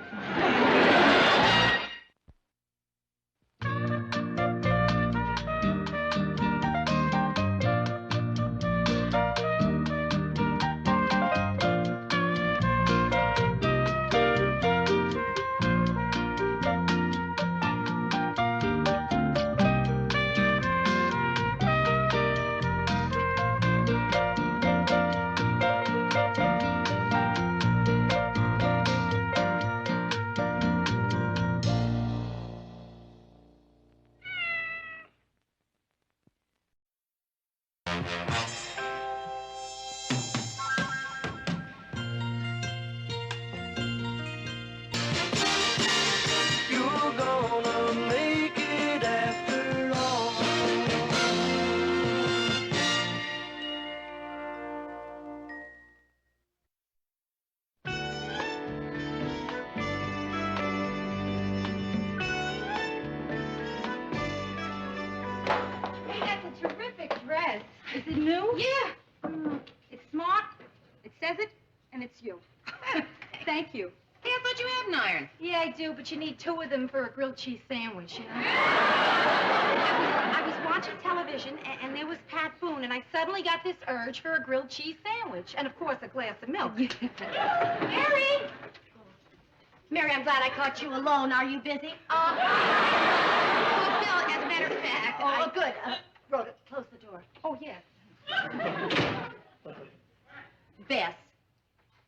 Yeah. It's smart, it says it, and it's you. Thank you. Hey, I thought you had an iron. Yeah, I do, but you need 2 of them for a grilled cheese sandwich, you know? I was watching television, and there was Pat Boone, and I suddenly got this urge for a grilled cheese sandwich, and of course, a glass of milk. Mary! Mary, I'm glad I caught you alone. Are you busy? Well, as a matter of fact, Oh, good. Rhoda, close the door. Oh, yes. Bess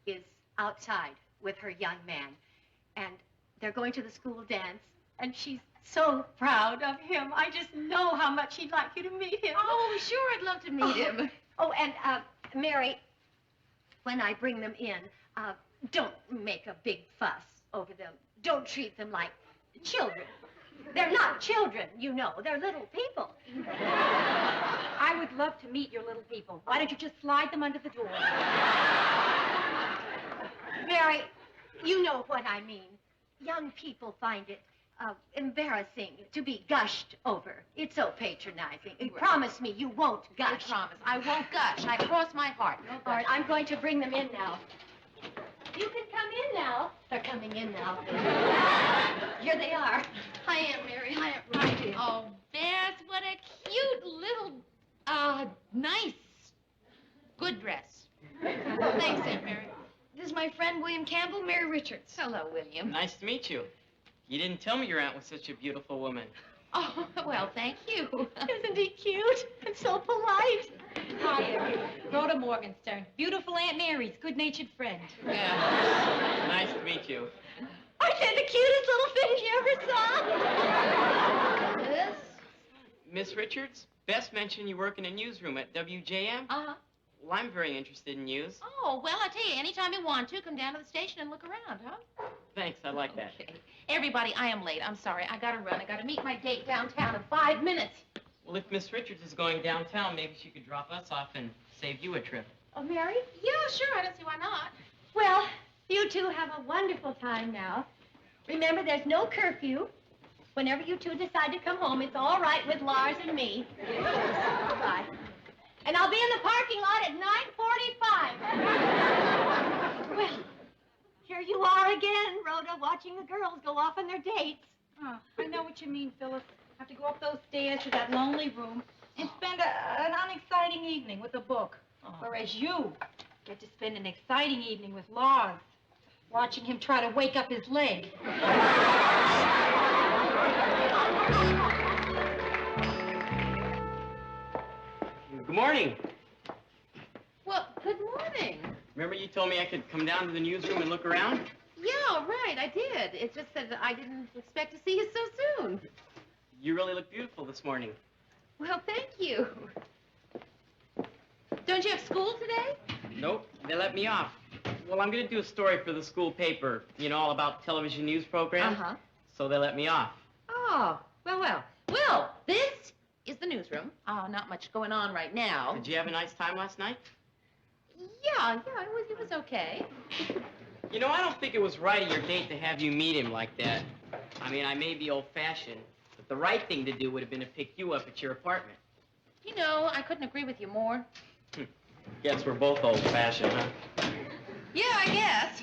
is outside with her young man, and they're going to the school dance, and she's so proud of him. I just know how much she'd like you to meet him. Oh, sure, I'd love to meet him. Oh, and, Mary, when I bring them in, don't make a big fuss over them. Don't treat them like children. They're not children, you know. They're little people. I would love to meet your little people. Why don't you just slide them under the door? Mary, you know what I mean. Young people find it embarrassing to be gushed over. It's so patronizing. Promise me you won't gush. I promise. I won't gush. I cross my heart. No All right, I'm going to bring them in now. You can come in now. They're coming in now. Here they are. Hi, Aunt Mary. Hi, Aunt Rosie. Oh, Bess, what a cute little, nice, good dress. Thanks, Aunt Mary. This is my friend William Campbell, Mary Richards. Hello, William. Nice to meet you. You didn't tell me your aunt was such a beautiful woman. Oh, well, thank you. Isn't he cute? And so polite. Hi, Eric. Rhoda Morgenstern. Beautiful Aunt Mary's good-natured friend. Yeah. Nice to meet you. Aren't they the cutest little things you ever saw? Yes? Miss Richards, Bess mentioned you work in a newsroom at WJM. Uh-huh. Well, I'm very interested in news. Oh, well, I tell you, anytime you want to, come down to the station and look around, huh? Thanks, I like that. Okay. Everybody, I am late. I'm sorry. I gotta run. I gotta meet my date downtown in 5 minutes. Well, if Miss Richards is going downtown, maybe she could drop us off and save you a trip. Oh, Mary? Yeah, sure. I don't see why not. Well, you two have a wonderful time now. Remember, there's no curfew. Whenever you two decide to come home, it's all right with Lars and me. Bye. And I'll be in the parking lot at 9:45. Well, here you are again, Rhoda, watching the girls go off on their dates. Oh, I know what you mean, Phyllis. Have to go up those stairs to that lonely room and spend an unexciting evening with a book. Whereas you get to spend an exciting evening with Lars, watching him try to wake up his leg. Good morning. Well, good morning. Remember you told me I could come down to the newsroom and look around? Yeah, right, I did. It's just that I didn't expect to see you so soon. You really look beautiful this morning. Well, thank you. Don't you have school today? Nope, they let me off. Well, I'm going to do a story for the school paper, you know, all about television news programs. Uh-huh. So they let me off. Oh, well. Well, this is the newsroom. Oh, not much going on right now. Did you have a nice time last night? Yeah, it was okay. You know, I don't think it was right of your date to have you meet him like that. I mean, I may be old-fashioned, but the right thing to do would have been to pick you up at your apartment. You know, I couldn't agree with you more. Guess we're both old-fashioned, huh? Yeah, I guess.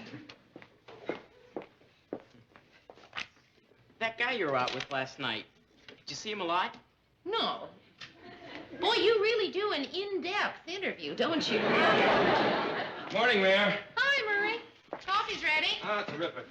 That guy you were out with last night, did you see him a lot? No. Boy, you really do an in-depth interview, don't you? Morning, Mayor. Hi, Murray. Coffee's ready. Ah, terrific.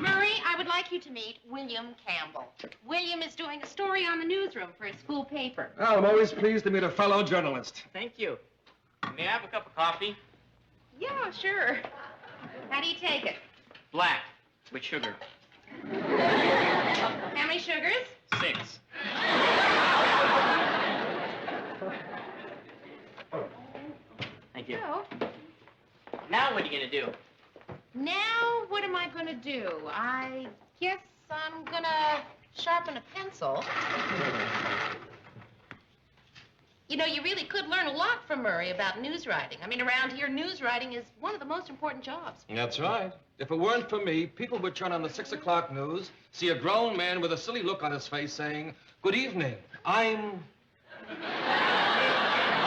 Murray, I would like you to meet William Campbell. William is doing a story on the newsroom for his school paper. Well, I'm always pleased to meet a fellow journalist. Thank you. May I have a cup of coffee? Yeah, sure. How do you take it? Black, with sugar. How many sugars? 6. Thank you. Oh. Now what are you going to do? Now, what am I going to do? I guess I'm going to sharpen a pencil. You know, you really could learn a lot from Murray about news writing. I mean, around here, news writing is one of the most important jobs. That's right. If it weren't for me, people would turn on the 6 o'clock news, see a grown man with a silly look on his face saying, "Good evening, I'm...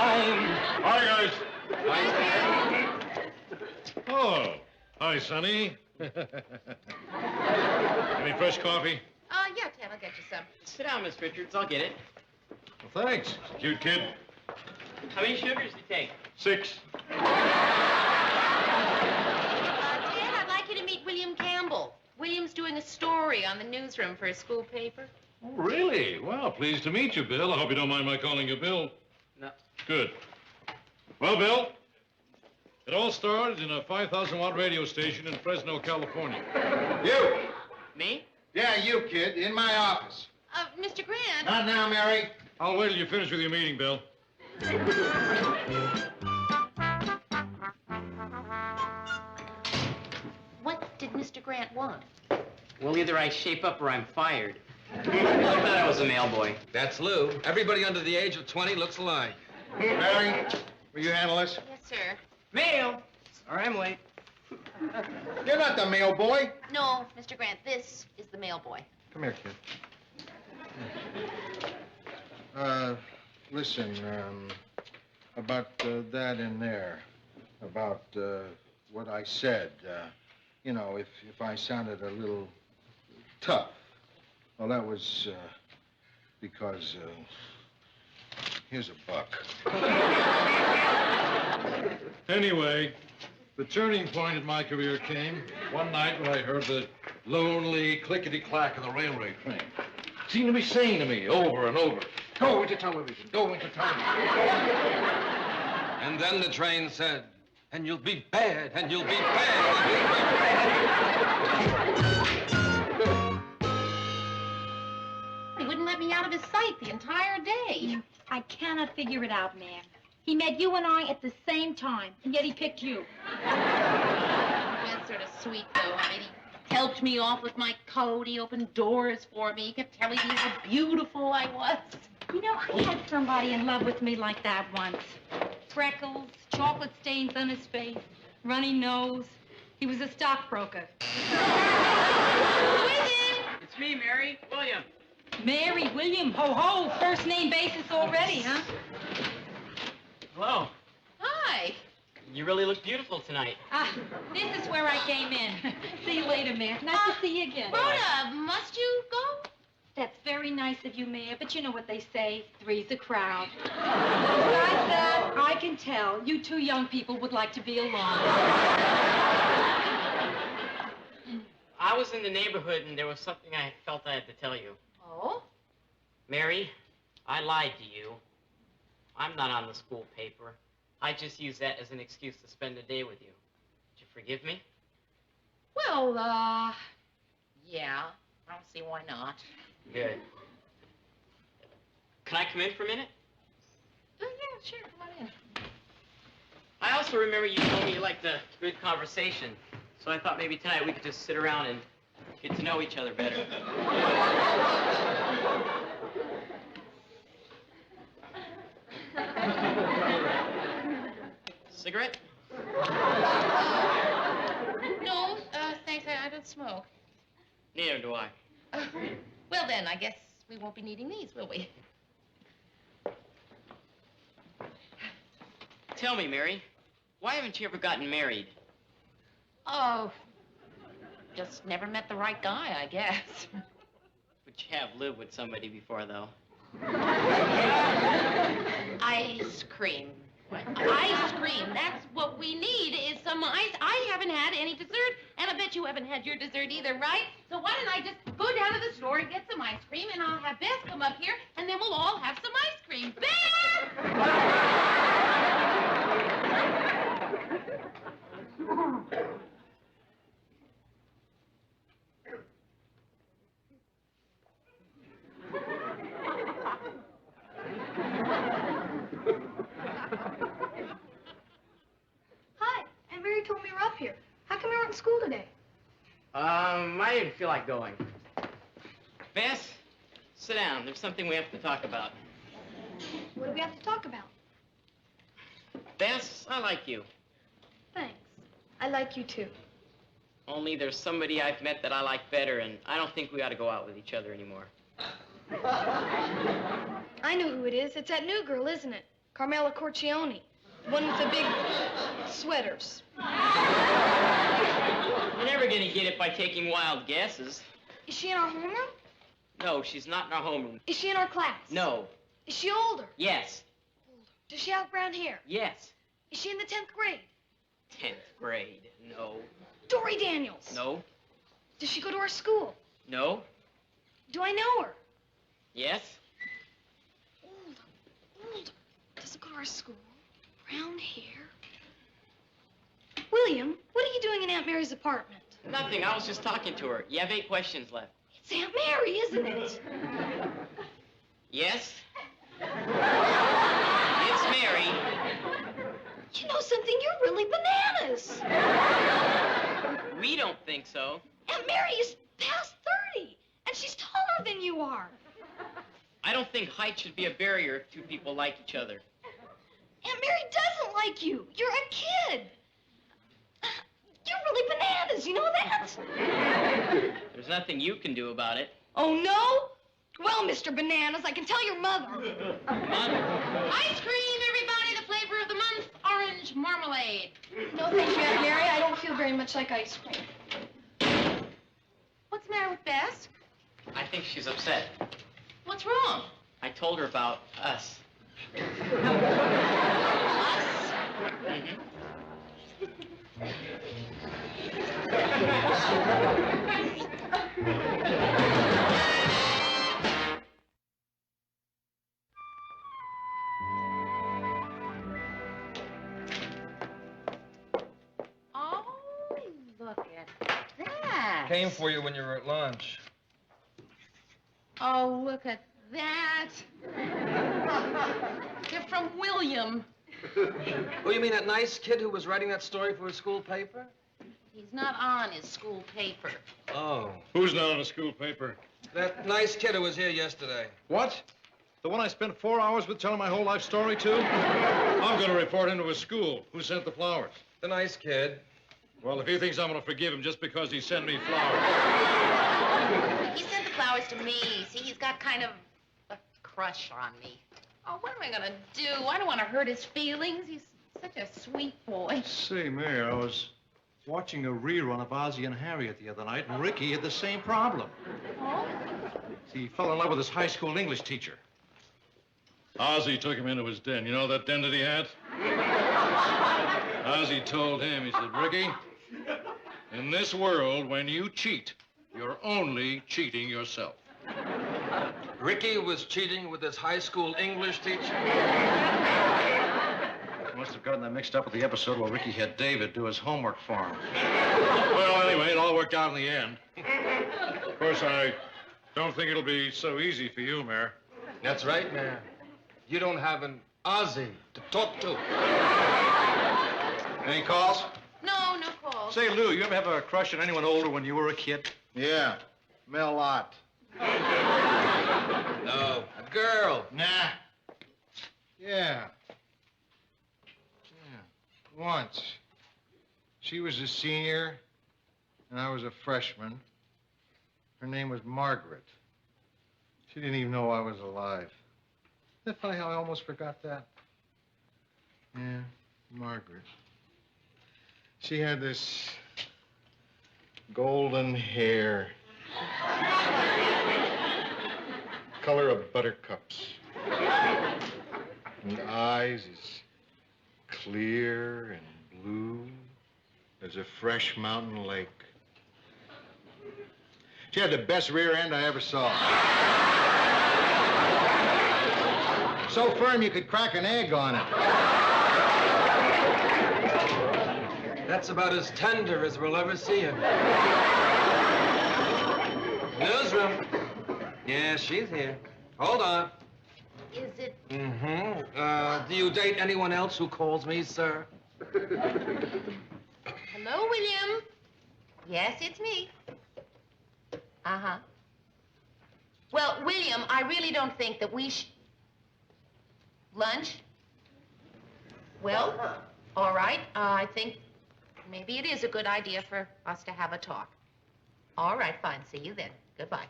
Hi, guys. Oh, hi, Sonny. Any fresh coffee? Yeah, Ted, I'll get you some. Sit down, Miss Richards. I'll get it. Well, thanks. Cute kid. How many sugars do you take? 6. Ted, I'd like you to meet William Campbell. William's doing a story on the newsroom for his school paper. Oh, really? Well, pleased to meet you, Bill. I hope you don't mind my calling you Bill. No. Good. Well, Bill, it all started in a 5,000-watt radio station in Fresno, California. You! Me? Yeah, you, kid, in my office. Mr. Grant. Not now, Mary. I'll wait till you finish with your meeting, Bill. What did Mr. Grant want? Well, either I shape up or I'm fired. I thought I was a mail boy. That's Lou. Everybody under the age of 20 looks alike. Mary, will you handle this? Yes, sir. Mail! Sorry, I'm late. You're not the mail boy. No, Mr. Grant, this is the mail boy. Come here, kid. Listen, about that in there, about what I said, you know, if I sounded a little tough, well, that was because, here's a buck. Anyway, the turning point in my career came one night when I heard the lonely clickety-clack of the railway train. It seemed to be saying to me over and over, "Go into television, go into television." And then the train said, "And you'll be bad, and you'll be bad, He wouldn't let me out of his sight the entire day. I cannot figure it out, ma'am. He met you and I at the same time, and yet he picked you. That's sort of sweet, though. I mean, he helped me off with my coat. He opened doors for me. He kept telling me how beautiful I was. You know, I had somebody in love with me like that once. Freckles, chocolate stains on his face, runny nose. He was a stockbroker. It's me, Mary. William. Mary, William, ho-ho, first name basis already, huh? Hello. Hi. You really look beautiful tonight. This is where I came in. See you later, Mayor. Nice to see you again. Rhoda, must you go? That's very nice of you, Mayor, but you know what they say, three's a crowd. Besides that, I can tell you two young people would like to be alone. I was in the neighborhood and there was something I felt I had to tell you. Oh? Mary, I lied to you. I'm not on the school paper. I just used that as an excuse to spend a day with you. Did you forgive me? Well, yeah. I don't see why not. Good. Can I come in for a minute? Oh, yeah, sure. Come on in. I also remember you told me you liked a good conversation. So I thought maybe tonight we could just sit around and get to know each other better. Cigarette? No, thanks. I don't smoke. Neither do I. Well, then, I guess we won't be needing these, will we? Tell me, Mary, why haven't you ever gotten married? Oh, just never met the right guy, I guess. But you have lived with somebody before, though. Ice cream. Ice cream. That's what we need is some ice. I haven't had any dessert, and I bet you haven't had your dessert either, right? So why don't I just go down to the store and get some ice cream, and I'll have Beth come up here, and then we'll all have some ice cream. Beth! Hi, and Mary told me you're up here. How come you weren't in school today? I didn't feel like going. Bess, sit down. There's something we have to talk about. What we have to talk about. Bess, I like you. Thanks. I like you too. Only there's somebody I've met that I like better, and I don't think we ought to go out with each other anymore. I know who it is. It's that new girl, isn't it? Carmela Corcione. The one with the big sweaters. You're never gonna get it by taking wild guesses. Is she in our homeroom? No, she's not in our homeroom. Is she in our class? No. Is she older? Yes. Does she have brown hair? Yes. Is she in the 10th grade? 10th grade. No. Dory Daniels. No. Does she go to our school? No. Do I know her? Yes. Older. Doesn't go to our school. Brown hair. William, what are you doing in Aunt Mary's apartment? Nothing. I was just talking to her. You have 8 questions left. It's Aunt Mary, isn't it? Yes. It's Mary. You know something? You're really bananas. We don't think so. Aunt Mary is past 30, and she's taller than you are. I don't think height should be a barrier if 2 people like each other. Aunt Mary doesn't like you. You're a kid. You're really bananas, you know that? There's nothing you can do about it. Oh, no? Well, Mr. Bananas, I can tell your mother. Ice cream, everybody, the flavor of the month, orange marmalade. No, thank you, Aunt Mary. I don't feel very much like ice cream. What's the matter with Bess? I think she's upset. What's wrong? I told her about us. Oh, look at that. Came for you when you were at lunch. Oh, look at that. They're from William. Oh, you mean that nice kid who was writing that story for his school paper? He's not on his school paper. Oh. Who's not on the school paper? That nice kid who was here yesterday. What? The one I spent 4 hours with telling my whole life story to? I'm going to report him to his school. Who sent the flowers? The nice kid. Well, if he thinks I'm going to forgive him just because he sent me flowers. He sent the flowers to me. See, he's got kind of a crush on me. Oh, what am I gonna do? I don't want to hurt his feelings. He's such a sweet boy. Say, Mayor, I was watching a rerun of Ozzie and Harriet the other night, and Ricky had the same problem. Oh? He fell in love with his high school English teacher. Ozzie took him into his den. You know that den that he had? Ozzie told him, he said, Ricky, in this world, when you cheat, you're only cheating yourself. Ricky was cheating with his high school English teacher? Must have gotten that mixed up with the episode where Ricky had David do his homework for him. Well, anyway, it all worked out in the end. Of course, I don't think it'll be so easy for you, Mayor. That's right, Mayor. You don't have an Ozzie to talk to. Any calls? No, no calls. Say, Lou, you ever have a crush on anyone older when you were a kid? Yeah, Mel Ott. No, a girl. Nah. Yeah. Once. She was a senior, and I was a freshman. Her name was Margaret. She didn't even know I was alive. Isn't it funny how I almost forgot that? Yeah, Margaret. She had this golden hair. Color of buttercups. And eyes as clear and blue as a fresh mountain lake. She had the best rear end I ever saw. So firm you could crack an egg on it. That's about as tender as we'll ever see him. Newsroom. Yeah, she's here. Hold on. Is it? Mm-hmm. Do you date anyone else who calls me, sir? Hello, William. Yes, it's me. Uh-huh. Well, William, I really don't think that we Lunch? Well, all right. I think maybe it is a good idea for us to have a talk. All right, fine. See you then. Goodbye.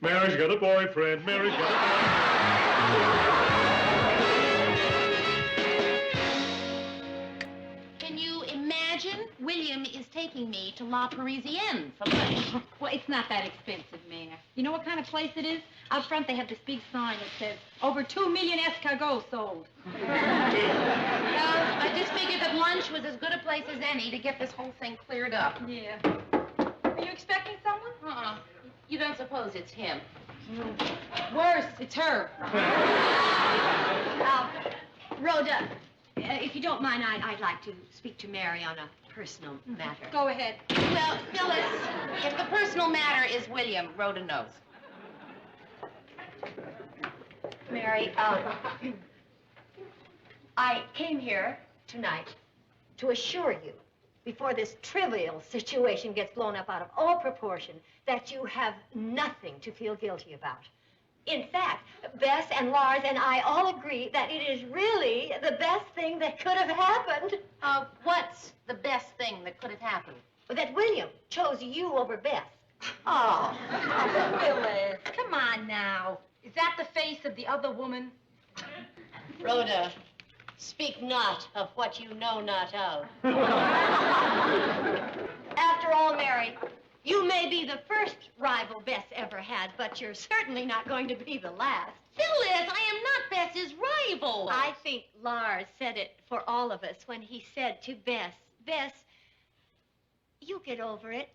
Mary's got a boyfriend. Mary's got a Can you imagine? William is taking me to La Parisienne for lunch. Well, it's not that expensive, Mayor. You know what kind of place it is? Out front, they have this big sign that says, over 2 million escargots sold. Well, I just figured that lunch was as good a place as any to get this whole thing cleared up. Yeah. Are you expecting someone? Uh-uh. You don't suppose it's him? Worse, it's her. Rhoda, if you don't mind, I'd like to speak to Mary on a personal matter. Go ahead. Well, Phyllis, if the personal matter is William, Rhoda knows. Mary, I came here tonight to assure you, before this trivial situation gets blown up out of all proportion, that you have nothing to feel guilty about. In fact, Bess and Lars and I all agree that it is really the best thing that could have happened. What's the best thing that could have happened? That William chose you over Bess. Oh, Phyllis, come on now. Is that the face of the other woman? Rhoda, speak not of what you know not of. After all, Mary, you may be the first rival Bess ever had, but you're certainly not going to be the last. Phyllis, I am not Bess's rival. I think Lars said it for all of us when he said to Bess, Bess, you get over it.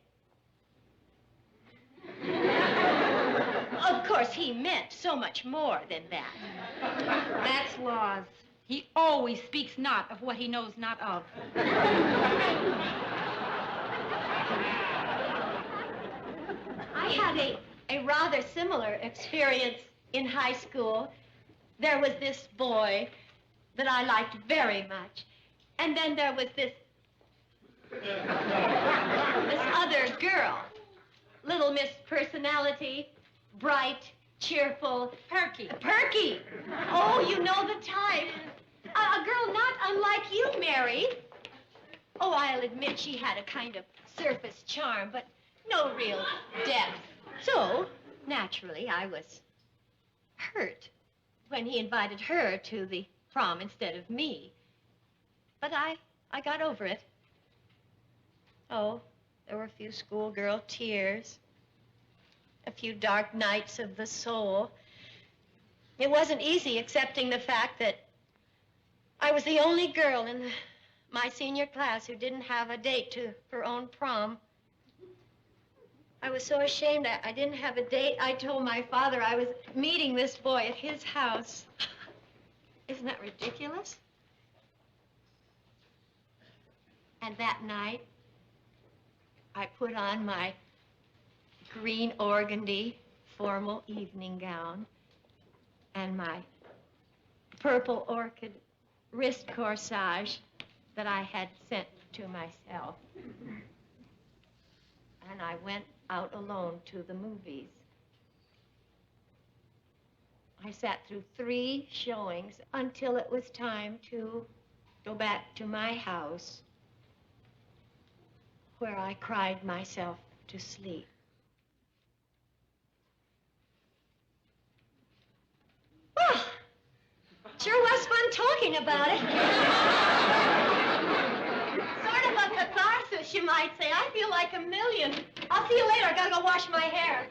Of course, he meant so much more than that. That's Lars. He always speaks not of what he knows not of. I had a rather similar experience in high school. There was this boy that I liked very much. And then there was this other girl. Little Miss Personality, bright, cheerful. Perky. Perky! Oh, you know the type. A girl not unlike you, Mary. Oh, I'll admit she had a kind of surface charm, but no real depth. So, naturally, I was hurt when he invited her to the prom instead of me. But I got over it. Oh, there were a few schoolgirl tears, a few dark nights of the soul. It wasn't easy accepting the fact that I was the only girl in my senior class who didn't have a date to her own prom. I was so ashamed I didn't have a date. I told my father I was meeting this boy at his house. Isn't that ridiculous? And that night, I put on my green organdy formal evening gown and my purple orchid wrist corsage that I had sent to myself. And I went out alone to the movies. I sat through 3 showings until it was time to go back to my house, where I cried myself to sleep. Well, sure was fun talking about it. Sort of a catharsis, you might say. I feel like a million. I'll see you later. I gotta go wash my hair.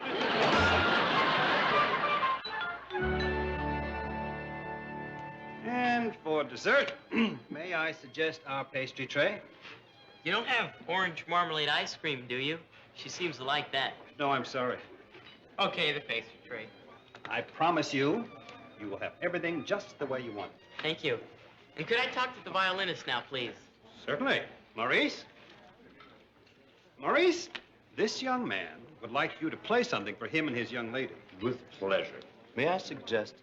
And for dessert, may I suggest our pastry tray? You don't have orange marmalade ice cream, do you? She seems to like that. No, I'm sorry. Okay, the pastry tray. I promise you, you will have everything just the way you want it. Thank you. And could I talk to the violinist now, please? Certainly. Maurice? Maurice, this young man would like you to play something for him and his young lady. With pleasure. May I suggest?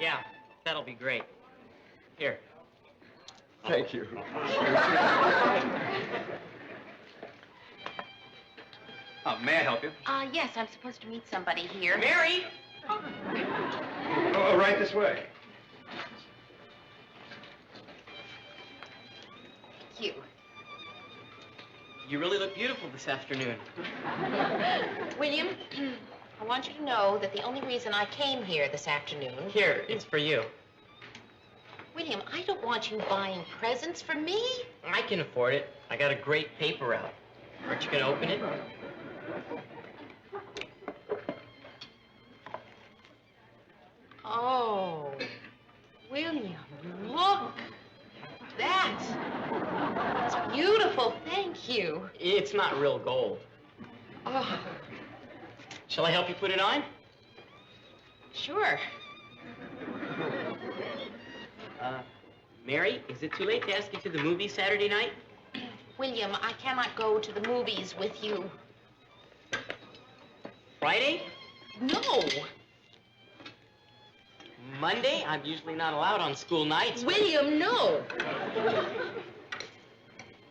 Yeah, that'll be great. Here. Thank you. May I help you? Yes, I'm supposed to meet somebody here. Mary! Oh, right this way. You. You really look beautiful this afternoon. William, I want you to know that the only reason I came here this afternoon... Here, it's for you. William, I don't want you buying presents for me. I can afford it. I got a great paper route. Aren't you gonna open it? Oh, William, look. That. It's beautiful. Thank you. It's not real gold. Oh, Shall I help you put it on? sure. Mary, is it too late to ask you to the movies Saturday night? William, I cannot go to the movies with you. Friday? No. Monday? I'm usually not allowed on school nights. William, no.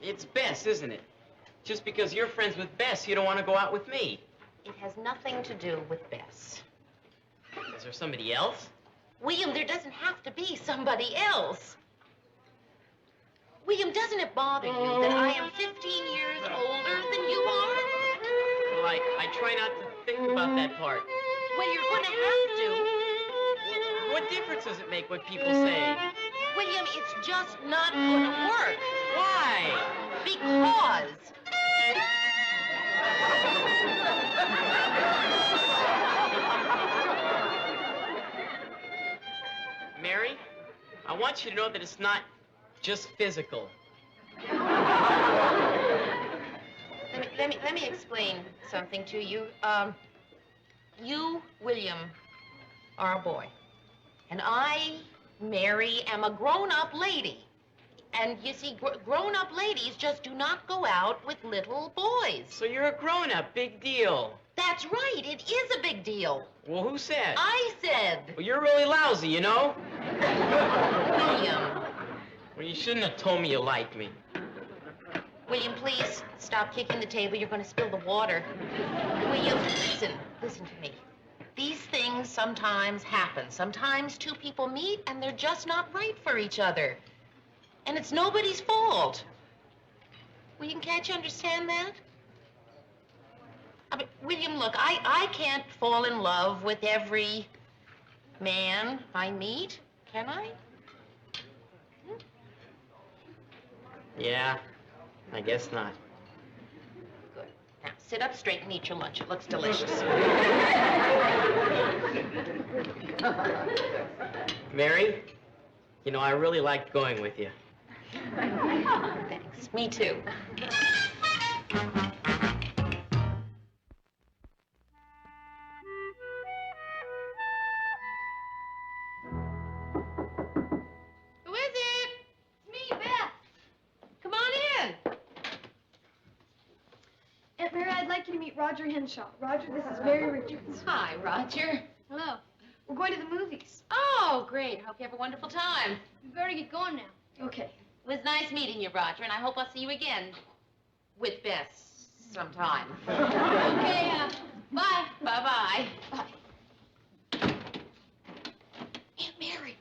It's Bess, isn't it? Just because you're friends with Bess, you don't want to go out with me. It has nothing to do with Bess. Is there somebody else? William, there doesn't have to be somebody else. William, doesn't it bother you that I am 15 years older than you are? Well, I try not to think about that part. Well, you're going to have to. What difference does it make what people say? William, it's just not going to work. Why? Because. Mary, I want you to know that it's not just physical. Let me explain something to you. You, William, are a boy. And I, Mary, am a grown-up lady. And you see, grown-up ladies just do not go out with little boys. So you're a grown-up, big deal. That's right, it is a big deal. Well, who said? I said. Well, you're really lousy, you know? William. Well, you shouldn't have told me you liked me. William, please stop kicking the table. You're going to spill the water. William, listen to me. These things sometimes happen. Sometimes two people meet and they're just not right for each other. And it's nobody's fault. William, can't you understand that? I mean, William, look, I can't fall in love with every man I meet, can I? Yeah, I guess not. Good. Now, sit up straight and eat your lunch. It looks delicious. Mary, you know, I really liked going with you. Thanks. Me too. Who is it? It's me, Beth. Come on in. Aunt Mary, I'd like you to meet Roger Henshaw. Roger, this is Mary Richards. Hi, Roger. Hello. We're going to the movies. Oh, great. Hope you have a wonderful time. We better get going now. Okay. It was nice meeting you, Roger, and I hope I'll see you again with Bess sometime. Okay, bye. Bye-bye. Bye. Aunt Mary.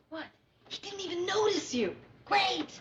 What? He didn't even notice you. Great.